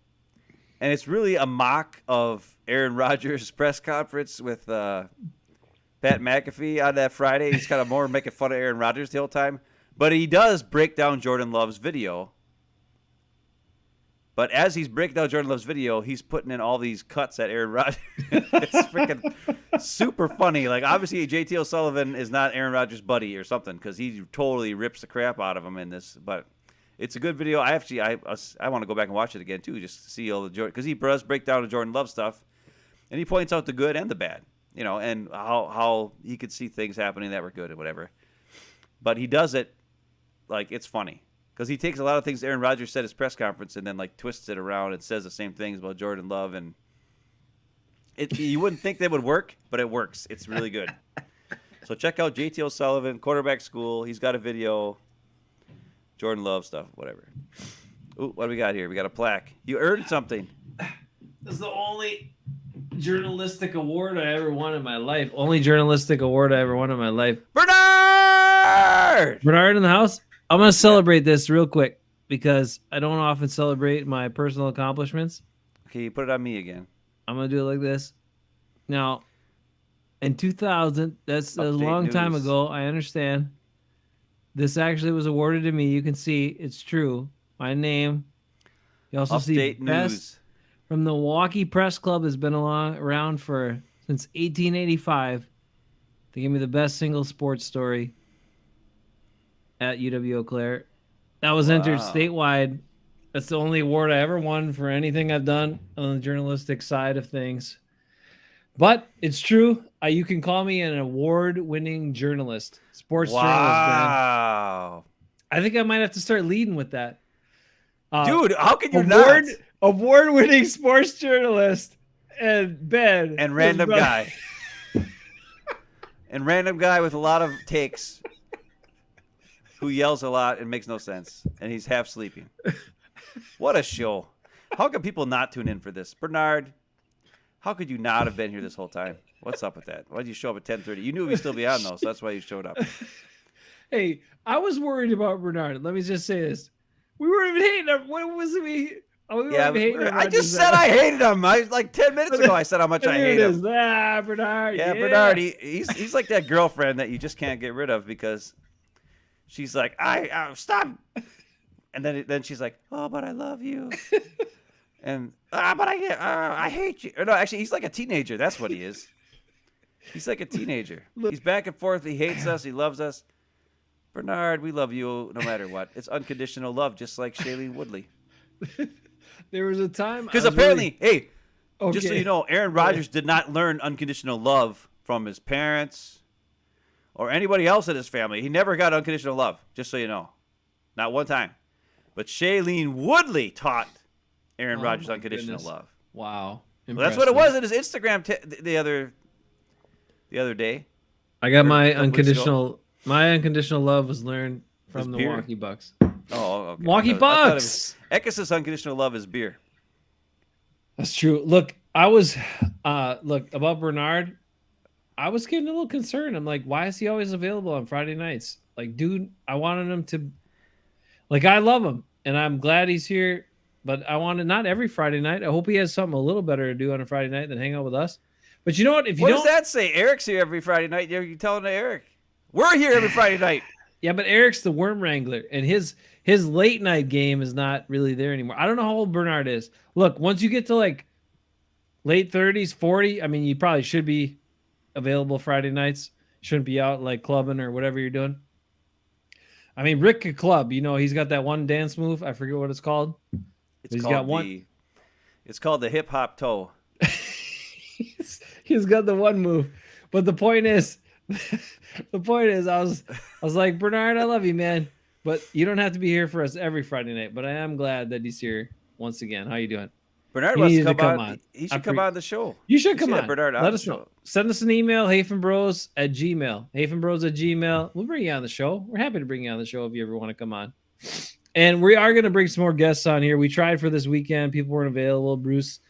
And it's really a mock of Aaron Rodgers' press conference with Pat McAfee on that Friday. He's kind of more making fun of Aaron Rodgers the whole time. But he does break down Jordan Love's video. But as he's breaking down Jordan Love's video, he's putting in all these cuts at Aaron Rodgers. It's freaking super funny. Like, obviously, JT O'Sullivan is not Aaron Rodgers' buddy or something because he totally rips the crap out of him in this. But it's a good video. I want to go back and watch it again, too, just to see all the Jordan. Because he does break down the Jordan Love stuff. And he points out the good and the bad, you know, and how he could see things happening that were good and whatever. But he does it like it's funny. Because he takes a lot of things Aaron Rodgers said at his press conference and then, like, twists it around and says the same things about Jordan Love. And you wouldn't think they would work, but it works. It's really good. So check out JT O'Sullivan, quarterback school. He's got a video. Jordan Love stuff, whatever. Ooh, what do we got here? We got a plaque. You earned something. This is the only journalistic award I ever won in my life. Only journalistic award I ever won in my life. Bernard! Bernard in the house? I'm going to celebrate this real quick because I don't often celebrate my personal accomplishments. Okay, you put it on me again. I'm going to do it like this. Now, in 2000, that's a long time ago. I understand. This actually was awarded to me. You can see it's true. My name. You also see best from the Milwaukee Press Club has been around since 1885. They gave me the best single sports story at UW-Eau Claire. That was entered statewide. That's the only award I ever won for anything I've done on the journalistic side of things. But it's true. You can call me an award-winning journalist, sports journalist. Wow. I think I might have to start leading with that. Dude, how can you not? Award-winning sports journalist and Ben. And random guy. And random guy with a lot of takes. Who yells a lot and makes no sense, and he's half sleeping. What a show. How can people not tune in for this? Bernard, how could you not have been here this whole time? What's up with that? Why did you show up at 10:30? You knew he'd still be on, though, so that's why you showed up. Hey, I was worried about Bernard. Let me just say this. We weren't even hating him. What was we? Oh, we weren't hating him. I just said I hated him. Like 10 minutes ago, I said how much I hate him. Bernard. Yeah, Bernard. He's like that girlfriend that you just can't get rid of because... She's like, I stop And then she's like, "Oh, but I love you." And but I hate you. Or no, actually, he's like a teenager. That's what he is. He's like a teenager. He's back and forth. He hates us. He loves us. Bernard, we love you no matter what. It's unconditional love, just like Shailene Woodley. There was a time Because apparently, really... hey, just so you know, Aaron Rodgers did not learn unconditional love from his parents or anybody else in his family. He never got unconditional love, just so you know. Not one time. But Shailene Woodley taught Aaron Rodgers unconditional love. Wow. Well, that's what it was in his Instagram the other day. I got my unconditional love was learned from the Milwaukee Bucks. Oh, okay. Milwaukee Bucks. Ekis's unconditional love is beer. That's true. Look, I was about Bernard. I was getting a little concerned. I'm like, why is he always available on Friday nights? Like, dude, I wanted him to. Like, I love him, and I'm glad he's here. But I wanted not every Friday night. I hope he has something a little better to do on a Friday night than hang out with us. But you know what? What does that say? Eric's here every Friday night. You're telling Eric. We're here every Friday night. Yeah, but Eric's the worm wrangler, and his late night game is not really there anymore. I don't know how old Bernard is. Look, once you get to like late 30s, 40, I mean, you probably should be available Friday nights. Shouldn't be out like clubbing or whatever you're doing. I mean, Rick could club. You know, he's got that one dance move. I forget what it's called. It's called the hip hop toe. He's got the one move. But the point is, I was like, Bernard, I love you, man. But you don't have to be here for us every Friday night. But I am glad that he's here once again. How you doing? Bernard wants to come on. He should come on the show. You should come on. Bernard, let us know. Send us an email, hafenbros@gmail. Hafenbros@gmail. We'll bring you on the show. We're happy to bring you on the show if you ever want to come on. And we are going to bring some more guests on here. We tried for this weekend. People weren't available. Bruce's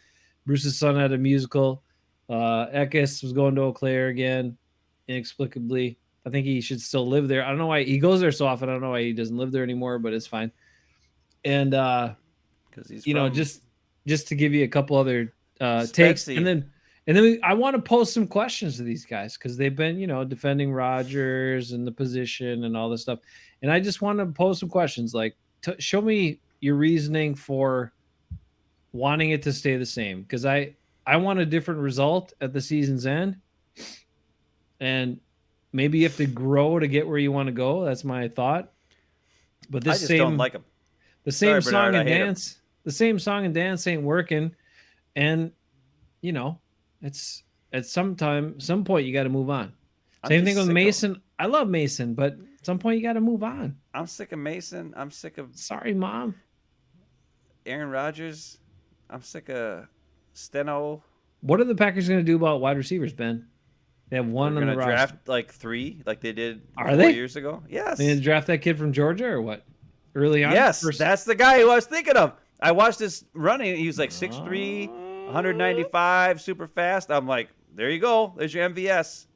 son had a musical. Ekis was going to Eau Claire again, inexplicably. I think he should still live there. I don't know why he goes there so often. I don't know why he doesn't live there anymore, but it's fine. And because he's just to give you a couple other takes, and then I want to post some questions to these guys because they've been defending Rodgers and the position and all this stuff, and I just want to pose some questions like show me your reasoning for wanting it to stay the same, because I want a different result at the season's end, and maybe you have to grow to get where you want to go. That's my thought. But this don't like him. The same song and dance. The same song and dance ain't working, and it's at some point you got to move on. Same thing with Mason. I love Mason, but at some point you got to move on. I'm sick of Mason. I'm sick of sorry, Mom. Aaron Rodgers. I'm sick of Steno. What are the Packers going to do about wide receivers, Ben? They have one on the roster. Draft like 3, like they did 4 years ago. Yes. They did draft that kid from Georgia or what? Early on. Yes, that's the guy who I was thinking of. I watched this running. He was like 6'3", 195, super fast. I'm like, there you go. There's your MVS.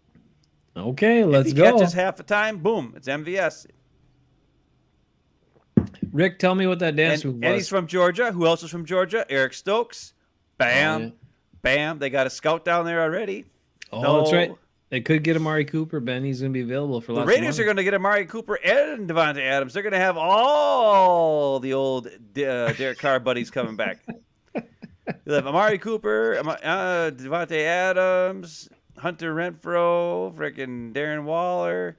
Okay, let's go. If he catches half the time, boom, it's MVS. Rick, tell me what that dance move was. And he's from Georgia. Who else is from Georgia? Eric Stokes. Bam. Oh, yeah. Bam. They got a scout down there already. Oh, that's right. They could get Amari Cooper, Ben. He's going to be available for lots of money. The Raiders are going to get Amari Cooper and Devontae Adams. They're going to have all the old Derek Carr buddies coming back. You'll have Amari Cooper, Devontae Adams, Hunter Renfrow, freaking Darren Waller.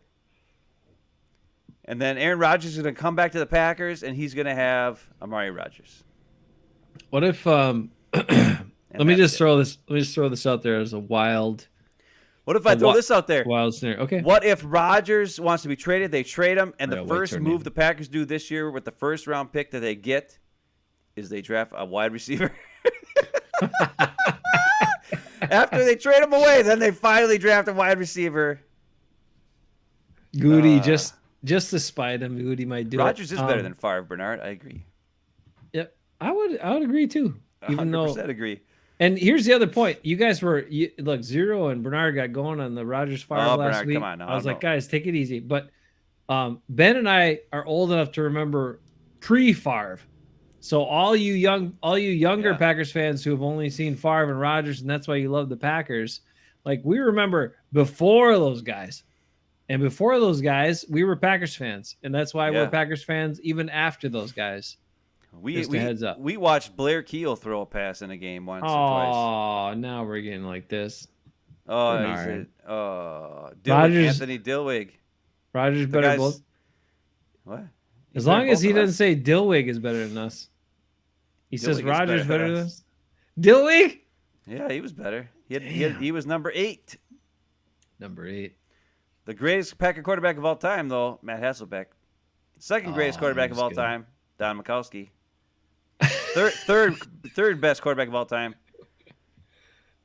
And then Aaron Rodgers is going to come back to the Packers, and he's going to have Amari Rodgers. What if let me just throw this out there as a wild... What if I throw this out there? Wild scenario. Okay. What if Rodgers wants to be traded? They trade him, and the first move the Packers do this year with the first round pick that they get is they draft a wide receiver. After they trade him away, then they finally draft a wide receiver. Goody, just to spite him, Goody might do Rodgers is better than Favre, Bernard. I agree. Yep, I would agree too. Even 100% agree. And here's the other point. You guys look, Zero and Bernard got going on the Rodgers Favre last week. Come on, I was like, guys, take it easy. But Ben and I are old enough to remember pre-Favre. So all you younger Packers fans who have only seen Favre and Rodgers, and that's why you love the Packers, like we remember before those guys. And before those guys, we were Packers fans, and that's why Yeah. we're Packers fans even after those guys. Just a heads up. We watched Blair Keel throw a pass in a game once or twice. Oh, now we're getting like this. Oh, Bernard. Dilwig, Anthony Dilwig. Rogers The better guys- both. What? As He's long better as he both of doesn't us? say Dilwig is better than us. He says Dilwig is Rogers better better than than us. us. Dilwig? Yeah, he was better. He Damn. was number 8. Number 8. The greatest Packer quarterback of all time, though, Matt Hasselbeck. Second greatest quarterback of was all good. time, Don Mikowski. Third best quarterback of all time,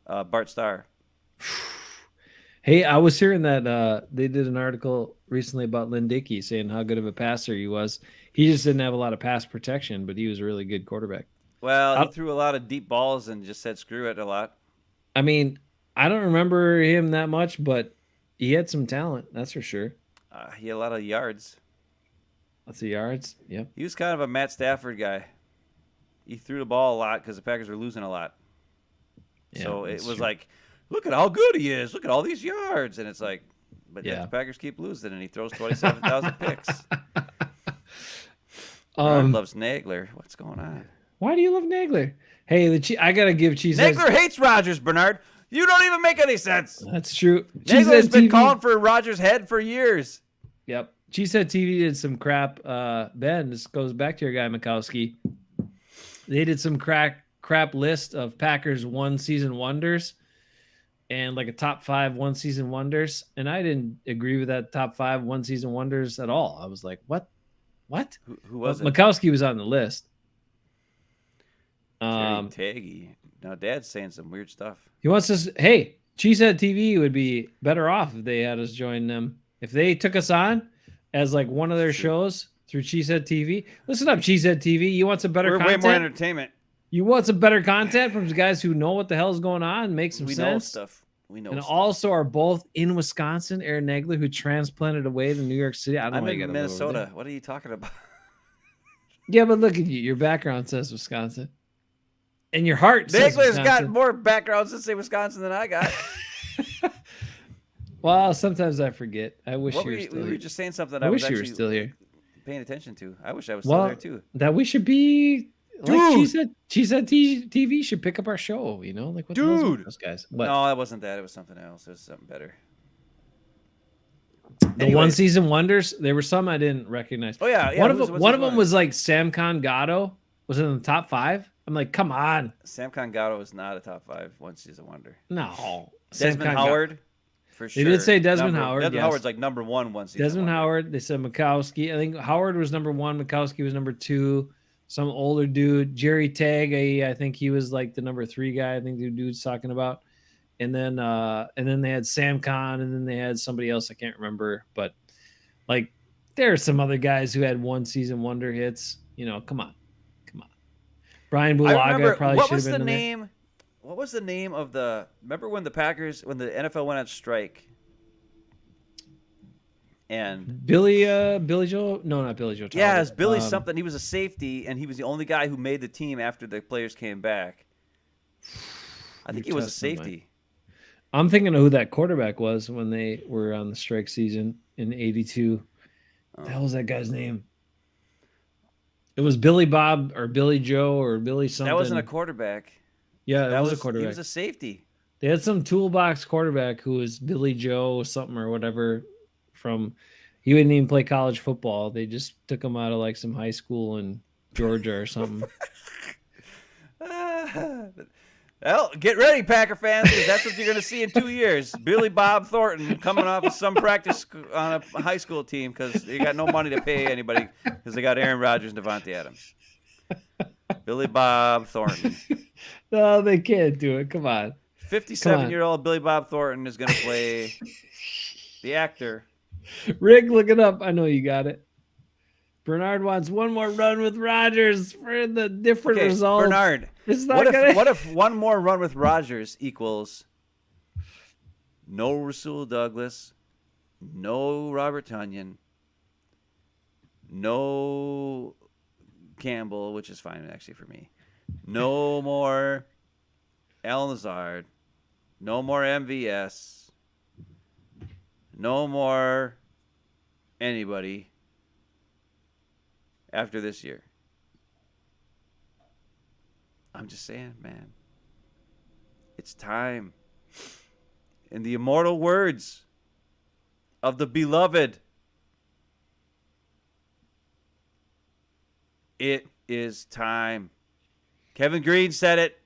Bart Starr. Hey, I was hearing that they did an article recently about Lynn Dickey saying how good of a passer he was. He just didn't have a lot of pass protection, but he was a really good quarterback. Well, he I- threw a lot of deep balls and just said screw it a lot. I mean, I don't remember him that much, but he had some talent, that's for sure. He had a lot of yards. Lots of yards. Yep. He was kind of a Matt Stafford guy. He threw the ball a lot because the Packers were losing a lot. Yeah, So it that's was true. like, look at how good he is. Look at all these yards. And it's like, but yet Yeah. the Packers keep losing, and he throws 27,000 picks. Bernard loves Nagler. What's going on? Why do you love Nagler? Hey, I gotta give Cheeseheads. Nagler hates Rodgers, Bernard. You don't even make any sense. That's true. Nagler's Cheesehead been TV. calling for Rodgers' head for years. Yep. Cheesehead TV did some crap. Ben, this goes back to your guy Mikowski. They did some crap list of Packers one-season wonders and like a top 5 one-season wonders. And I didn't agree with that top 5 one-season wonders at all. I was like, what? Who was it? Mikowski was on the list. Terry Taggy. Now, Dad's saying some weird stuff. He wants us. Hey, Cheesehead TV would be better off if they had us join them. If they took us on as like one of their shows through Cheesehead TV. Listen up, Cheesehead TV. You want some better We're content? way more entertainment. You want some better content from guys who know what the hell's going on, make some We sense. know stuff. We know And stuff. also are both in Wisconsin. Aaron Nagler, who transplanted away to New York City. I don't know I'm why you in gotta live over there. Minnesota. What are you talking about? Yeah, but look at you. Your background says Wisconsin. And your heart says Nagler's got Wisconsin. more backgrounds in say Wisconsin than I got. Well, sometimes I forget. I wish What you were were you, still we here. were just saying something I I was wish you were actually still here. paying attention to. I wish I was still Well, there too. that we should be like Dude! she said TV should pick up our show, you know? Like what the hell's with Dude! those guys? But No, that wasn't that. It was something else. It was something better. the Anyways. one season wonders, there were some I didn't recognize. Oh yeah, one of who's- them, what's one his of them one? was like Sam Gatto was in the top 5. I'm like, come on. Sam Gatto is not a top 5 one season wonder. No. Sam Desmond Conn- Howard, for sure. They did say Desmond Howard, Desmond yes. Howard's like number 1 one season. Desmond wonder. Howard. They said Mikowski. I think Howard was number 1. Mikowski was number 2. Some older dude, Jerry Tagg. I think he was like the number 3 guy. I think the dude's talking about. And then they had Sam Conn, and then they had somebody else I can't remember. But like, there are some other guys who had one season wonder hits. You know, come on. Brian I Bulaga remember probably what should was have the been in there. name? What was the name of the? Remember when the NFL went on strike? And Billy Joe? No, not Billy Joe. yeah, Talbot. it's Billy something. He was a safety, and he was the only guy who made the team after the players came back. I think he was a testing my- safety. I'm thinking of who that quarterback was when they were on the strike season in '82. What the hell was that guy's name? It was Billy Bob or Billy Joe or Billy something. That wasn't a quarterback. Yeah, that That was a He quarterback. was a safety. They had some toolbox quarterback who was Billy Joe something or whatever from. He wouldn't even play college football. They just took him out of like some high school in Georgia or something. Well, get ready, Packer fans, because that's what you're going to see in 2 years. Billy Bob Thornton coming off of some practice on a high school team because they got no money to pay anybody because they got Aaron Rodgers and Devontae Adams. Billy Bob Thornton. No, they can't do it. Come on. 57-year-old Billy Bob Thornton is going to play the actor. Rick, look it up. I know you got it. Bernard wants one more run with Rodgers for the different Okay, results. Bernard, It's not what gonna... if one more run with Rodgers equals no Rasul Douglas, no Robert Tunyon, no Campbell, which is fine actually for me, no more Al Nazard, no more MVS, No more anybody after this year. I'm just saying, man. It's time. In the immortal words of the beloved, it is time. Kevin Green said it.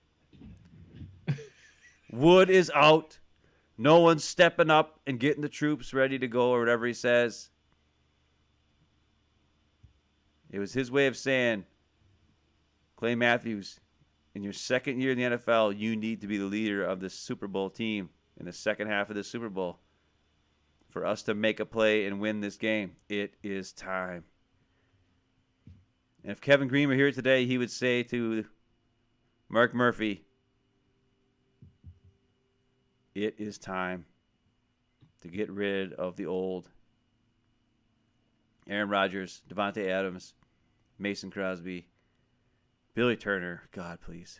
Wood is out. No one's stepping up and getting the troops ready to go or whatever he says. It was his way of saying, Clay Matthews, in your second year in the NFL, you need to be the leader of this Super Bowl team in the second half of the Super Bowl for us to make a play and win this game. It is time. And if Kevin Green were here today, he would say to Mark Murphy, it is time to get rid of the old Aaron Rodgers, Devontae Adams, Mason Crosby, Billy Turner. God, please.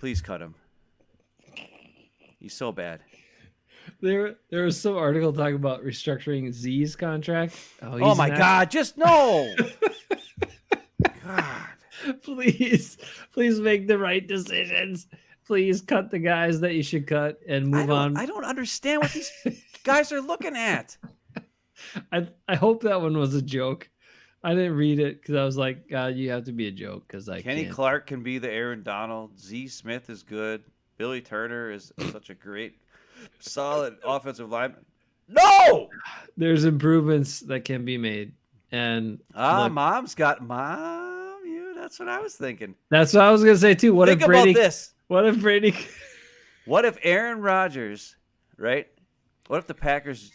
Please cut him. He's so bad. There was some article talking about restructuring Z's contract. Oh my God, just no. God. Please make the right decisions. Please cut the guys that you should cut and move on. I don't understand what these guys are looking at. I hope that one was a joke. I didn't read it because I was like, God, you have to be a joke because Kenny can't. Clark can be the Aaron Donald. Z Smith is good. Billy Turner is such a great, solid offensive lineman. No! There's improvements that can be made. And look, Mom's got mom. You, that's what I was thinking. that's what I was gonna say too. What Think if Brady? about this. What if Brady? What if Aaron Rodgers, right? What if the Packers?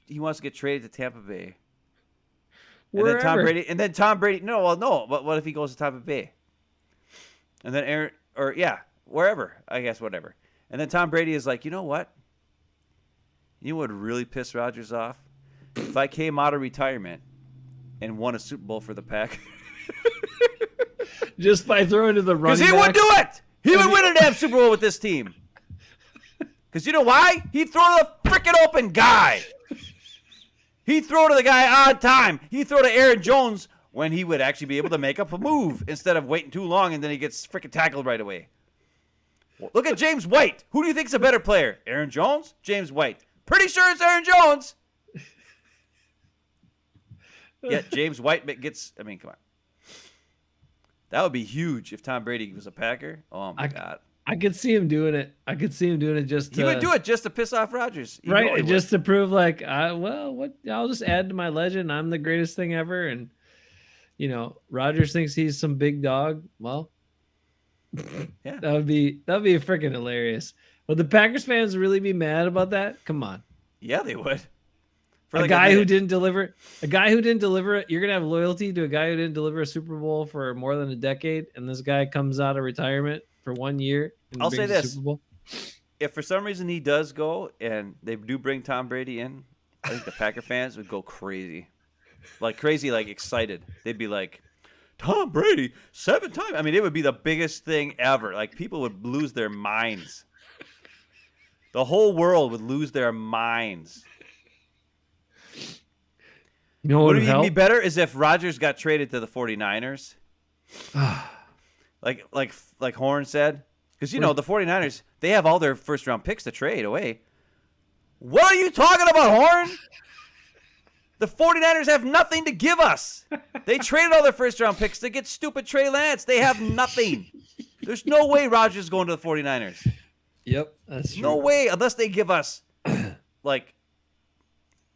He wants to get traded to Tampa Bay. Wherever. And then Tom Brady. No. But what if he goes to Tampa Bay? And then Aaron, wherever. I guess whatever. And then Tom Brady is like, you know what? You know what would really piss Rodgers off? If I came out of retirement and won a Super Bowl for the Packers. Just by throwing to the running Because he back. would do it. He would win a damn Super Bowl with this team. Because you know why? He'd throw to the freaking open guy. He'd throw to the guy on time. He'd throw to Aaron Jones when he would actually be able to make up a move instead of waiting too long and then he gets freaking tackled right away. Look at James White. Who do you think's a better player? Aaron Jones? James White. Pretty sure it's Aaron Jones. Yet James White gets, I mean, come on. That would be huge if Tom Brady was a Packer. Oh, my God. I could see him doing it. I could see him doing it just to... He would do it just to piss off Rodgers. Right, just to prove like, I'll just add to my legend. I'm the greatest thing ever. And, Rodgers thinks he's some big dog. Well, yeah, that would be freaking hilarious. Would the Packers fans really be mad about that? Come on. Yeah, they would. A guy who didn't deliver it. You're going to have loyalty to a guy who didn't deliver a Super Bowl for more than a decade. And this guy comes out of retirement for 1 year. I'll say this. Super Bowl. If for some reason he does go and they do bring Tom Brady in, I think the Packer fans would go crazy. Like excited. They'd be like, Tom Brady, 7 times. I mean, it would be the biggest thing ever. Like, people would lose their minds. The whole world would lose their minds. You know what would even be better is if Rodgers got traded to the 49ers. like Horn said. Because, the 49ers, they have all their first-round picks to trade away. What are you talking about, Horn? The 49ers have nothing to give us. They traded all their first-round picks to get stupid Trey Lance. They have nothing. There's no way Rodgers is going to the 49ers. Yep, that's true. No way, unless they give us, like,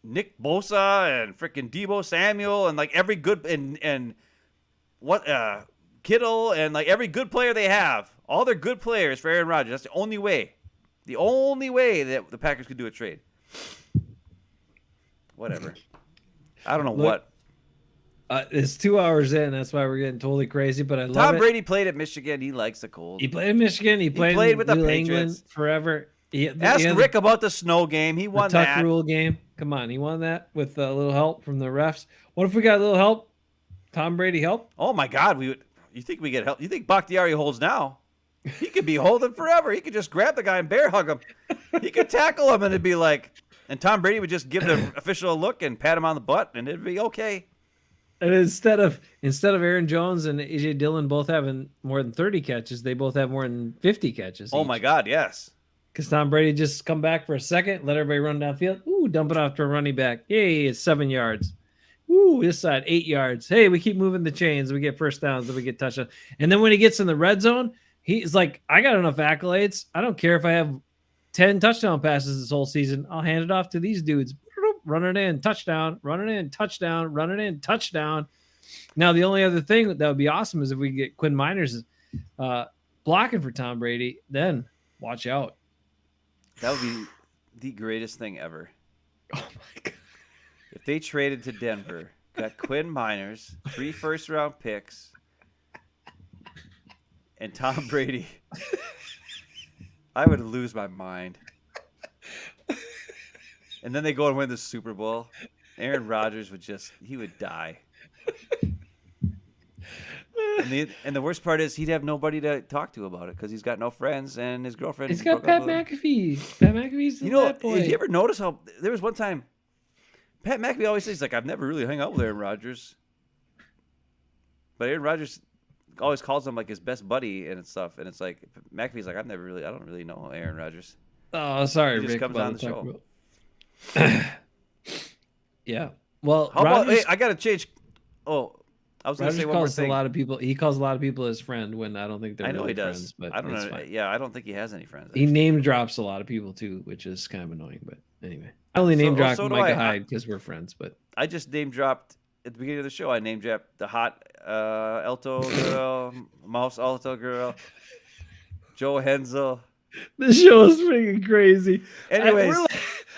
Nick Bosa and freaking Deebo Samuel and, like, every good and Kittle and, like, every good player they have. All their good players for Aaron Rodgers. That's the only way. The only way that the Packers could do a trade. Whatever. I don't know what. It's 2 hours in. That's why we're getting totally crazy. But I love Tom it. Brady played at Michigan. He likes the cold. He played in Michigan. He played with the New Patriots. England forever. Ask Rick about the snow game. He won the that. Tuck rule game. Come on, he won that with a little help from the refs. What if we got a little help? Tom Brady help? Oh my God, you think we get help? You think Bakhtiari holds now? He could be holding forever. He could just grab the guy and bear hug him. He could tackle him and it'd be like, And Tom Brady would just give the official a look and pat him on the butt, and it'd be okay. And instead of Aaron Jones and AJ Dillon both having more than 30 catches, they both have more than 50 catches. Oh, my God, yes. Because Tom Brady just come back for a second, let everybody run downfield. Ooh, dump it off to a running back. Yay, it's 7 yards. Ooh, this side, 8 yards. Hey, we keep moving the chains. We get first downs, then we get touchdowns. And then when he gets in the red zone, he's like, I got enough accolades. I don't care if I have 10 touchdown passes this whole season. I'll hand it off to these dudes. Run it in, touchdown, run it in, touchdown, run it in, touchdown. Now, the only other thing that would be awesome is if we get Quinn Miners blocking for Tom Brady, then watch out. That would be the greatest thing ever. Oh, my God. If they traded to Denver, got Quinn Miners, 3 first-round picks, and Tom Brady, I would lose my mind. And then they go and win the Super Bowl. Aaron Rodgers he would die. And the worst part is he'd have nobody to talk to about it because he's got no friends and his girlfriend. He's got Pat McAfee. Pat McAfee's that boy. Did you ever notice how there was one time Pat McAfee always says, like, I've never really hung out with Aaron Rodgers. But Aaron Rodgers always calls him like his best buddy and stuff. And it's like McAfee's like, I don't really know Aaron Rodgers. Oh, sorry, He just Rick. comes on the show. Yeah. Well, How about, Rodgers, hey, I gotta change. Oh, I was gonna say one more thing. He calls a lot of people his friend when I don't think they're I know really he does. friends, but I don't it's know. fine. Yeah, I don't think he has any friends. He name drops a lot of people too, which is kind of annoying. But anyway, I only name dropped Micah Hyde because we're friends. But I just name dropped at the beginning of the show. I name dropped the hot alto girl, mouse alto girl, Joe Hensel. This show is freaking crazy. Anyways,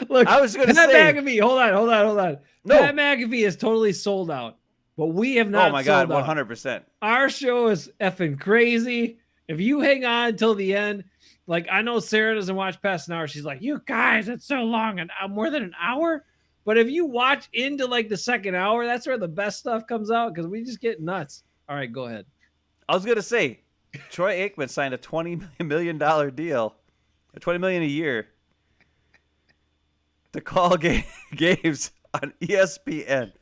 look, I was gonna Pat say, McAfee. Hold on. No. Pat McAfee is totally sold out, but we have not. Oh my God, sold out. 100%. Our show is effing crazy. If you hang on until the end, like I know Sarah doesn't watch past an hour. She's like, you guys, it's so long, and more than an hour. But if you watch into like the second hour, that's where the best stuff comes out because we just get nuts. All right, go ahead. I was gonna say, Troy Aikman signed a $20 million deal, $20 million a year, to call games on ESPN.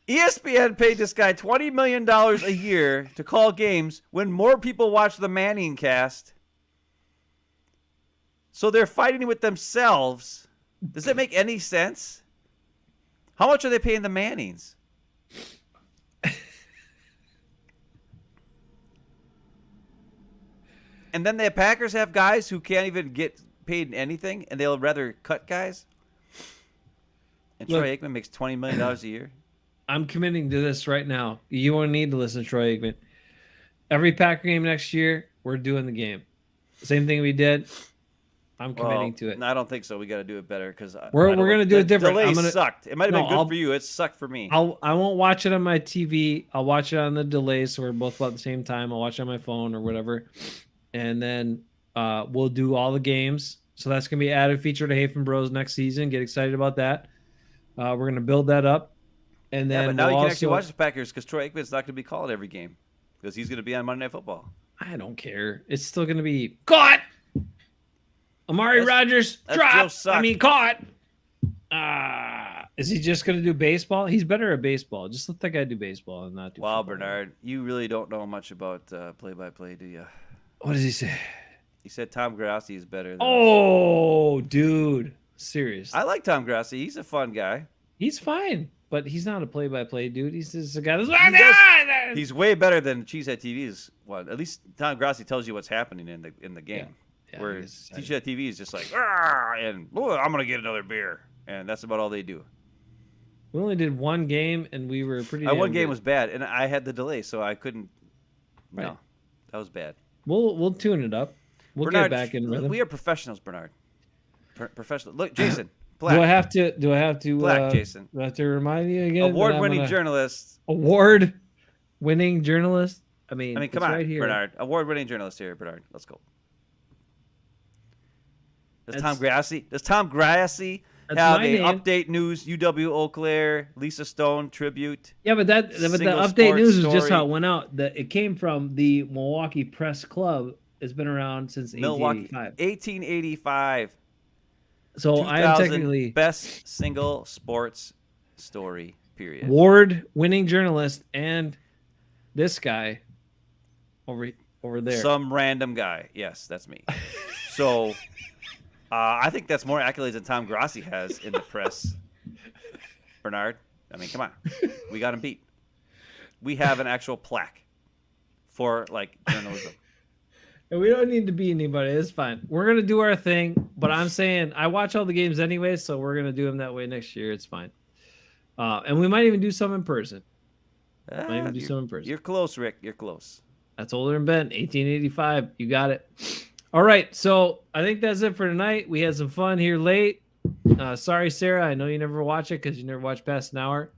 ESPN paid this guy $20 million a year to call games when more people watch the Manning cast. So they're fighting with themselves. Does that make any sense? How much are they paying the Mannings? And then the Packers have guys who can't even get paid anything, and they'll rather cut guys. And Look, Troy Aikman makes $20 million a year. I'm committing to this right now. You won't need to listen to Troy Aikman. Every Packer game next year, we're doing the game. Same thing we did. I'm committing to it. No, I don't think so. We got to do it better because we're going to do it different. Delay sucked. It might have been good for you. It sucked for me. I won't watch it on my TV. I'll watch it on the delay, so we're both about the same time. I'll watch it on my phone or whatever, and then we'll do all the games. So that's going to be an added feature to Hafeman Bros next season. Get excited about that. We're going to build that up. And then but now you can actually watch the Packers because Troy Aikman's not going to be calling every game because he's going to be on Monday Night Football. I don't care. It's still going to be caught. Amari Rodgers dropped. Caught. Is he just going to do baseball? He's better at baseball. Just let that guy do baseball and not do Wow, football. Bernard, you really don't know much about play-by-play, do you? What does he say? He said Tom Grassi is better than Oh, dude. Serious. I like Tom Grassi. He's a fun guy. He's fine, but he's not a play-by-play dude. He's just a guy that's He's way better than Cheesehead TV's one. At least Tom Grassi tells you what's happening in the game. Yeah, where Cheesehead TV is just like, and I'm going to get another beer. And that's about all they do. We only did one game, and we were pretty one game was bad, and I had the delay, so I couldn't. Right. No, that was bad. We'll tune it up. We'll Bernard, get back in rhythm. We are professionals, Bernard. Professional. Look, Jason. Black. Do I have to? Black, Jason. Do I have to remind you again? Award-winning journalist. Award-winning journalist. I mean, come on, right here. Bernard. Award-winning journalist here, Bernard. Let's go. Does Tom Grassi have a update news? UW Eau Claire, Lisa Stone tribute. Yeah, but the update news is just how it went out. It came from the Milwaukee Press Club. It's been around since 1885. 1885. So I am 2000 technically best single sports story, period. award-winning journalist and this guy over there. Some random guy. Yes, that's me. So I think that's more accolades than Tom Grossi has in the press. Bernard, I mean, come on. We got him beat. We have an actual plaque for, like, journalism. And we don't need to be anybody. It's fine. We're going to do our thing. But I'm saying I watch all the games anyway, so we're going to do them that way next year. It's fine. And we might even do some in person. Might even do some in person. You're close, Rick. You're close. That's older than Ben. 1885. You got it. All right. So I think that's it for tonight. We had some fun here late. Sorry, Sarah. I know you never watch it because you never watch past an hour.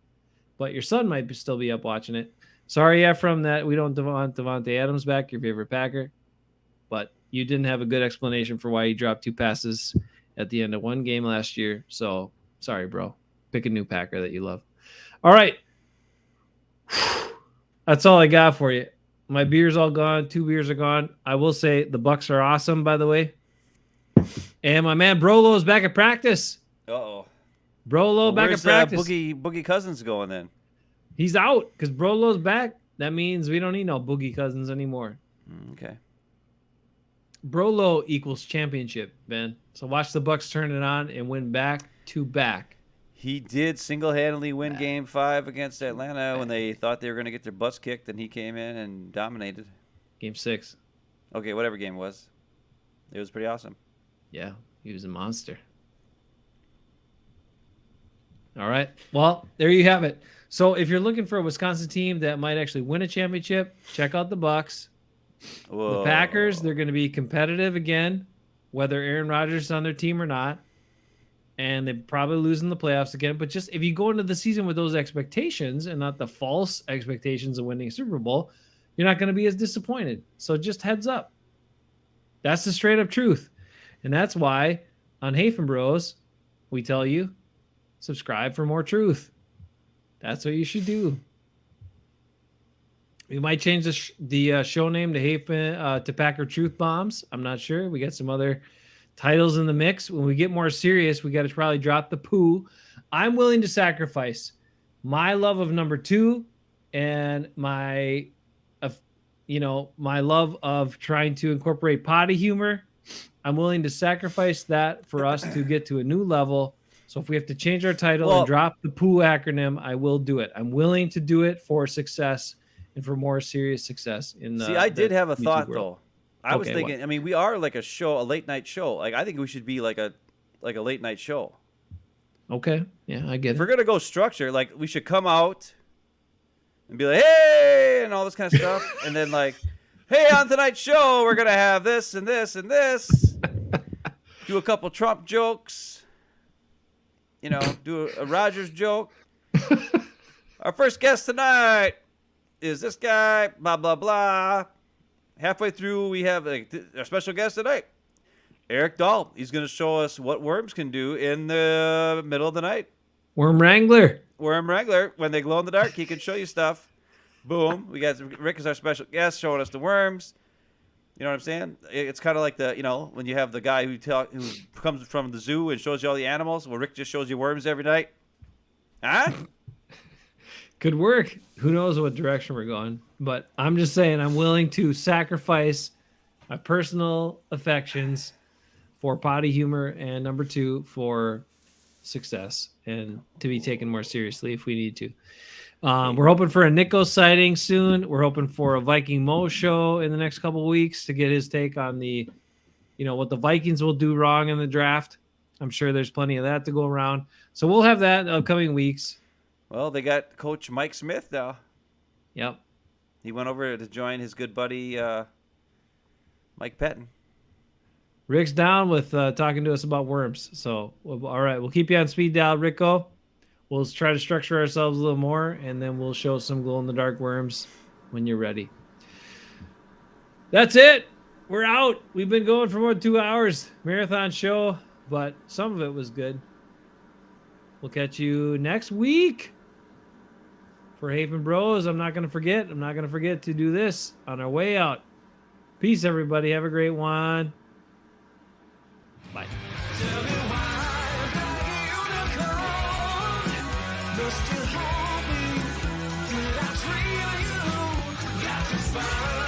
But your son might still be up watching it. Sorry, Ephraim, that we don't want Devontae Adams back, your favorite Packer. But you didn't have a good explanation for why he dropped 2 passes at the end of one game last year. So, sorry, bro. Pick a new Packer that you love. All right. That's all I got for you. My beer's all gone. 2 beers are gone. I will say the Bucks are awesome, by the way. And my man Brolo is back at practice. Uh-oh. Brolo back at practice. Boogie Cousins going then? He's out because Brolo's back. That means we don't need no Boogie Cousins anymore. Okay. Brolo equals championship, Ben. So watch the Bucks turn it on and win back to back. He did single-handedly win Game 5 against Atlanta when they thought they were going to get their butts kicked, and he came in and dominated. Game 6. Okay, whatever game it was. It was pretty awesome. Yeah, he was a monster. All right. Well, there you have it. So if you're looking for a Wisconsin team that might actually win a championship, check out the Bucks. Whoa. The Packers, they're going to be competitive again, whether Aaron Rodgers is on their team or not. And they're probably losing the playoffs again. But just if you go into the season with those expectations and not the false expectations of winning a Super Bowl, you're not going to be as disappointed. So just heads up. That's the straight up truth. And that's why on Hafeman Bros, we tell you, subscribe for more truth. That's what you should do. We might change the show name to Hafeman to Packer Truth Bombs. I'm not sure. We got some other titles in the mix. When we get more serious, we got to probably drop the poo. I'm willing to sacrifice my love of number 2 and my love of trying to incorporate potty humor. I'm willing to sacrifice that for us to get to a new level. So if we have to change our title and drop the poo acronym, I will do it. I'm willing to do it for success and for more serious success. I did have a thought world. though. I was thinking. What? I mean, we are like a show, a late night show. Like I think we should be like a late night show. Okay, yeah, I get it. If we're gonna go structure, like we should come out and be like, hey, and all this kind of stuff, and then like, hey, on tonight's show, we're gonna have this and this and this. Do a couple Trump jokes. You know, do a Rogers joke. Our first guest tonight is this guy, blah, blah, blah. Halfway through, we have our special guest tonight, Eric Dahl. He's going to show us what worms can do in the middle of the night. Worm Wrangler. Worm Wrangler. When they glow in the dark, he can show you stuff. Boom. We got Rick is our special guest showing us the worms. You know what I'm saying? It's kind of like when you have the guy who comes from the zoo and shows you all the animals. Well, Rick just shows you worms every night. Huh? Could work. Who knows what direction we're going? But I'm just saying I'm willing to sacrifice my personal affections for potty humor and number 2 for success and to be taken more seriously if we need to. We're hoping for a Nico sighting soon. We're hoping for a Viking Mo show in the next couple of weeks to get his take on what the Vikings will do wrong in the draft. I'm sure there's plenty of that to go around. So we'll have that in upcoming weeks. Well, they got Coach Mike Smith now. Yep. He went over to join his good buddy Mike Pettin. Rick's down with talking to us about worms. So, all right, we'll keep you on speed dial, Ricko. We'll try to structure ourselves a little more, and then we'll show some glow-in-the-dark worms when you're ready. That's it. We're out. We've been going for more than 2 hours. Marathon show, but some of it was good. We'll catch you next week for Hafeman Bros. I'm not going to forget. I'm not going to forget to do this on our way out. Peace, everybody. Have a great one. Bye. just to have me. Did I treat you? Got to find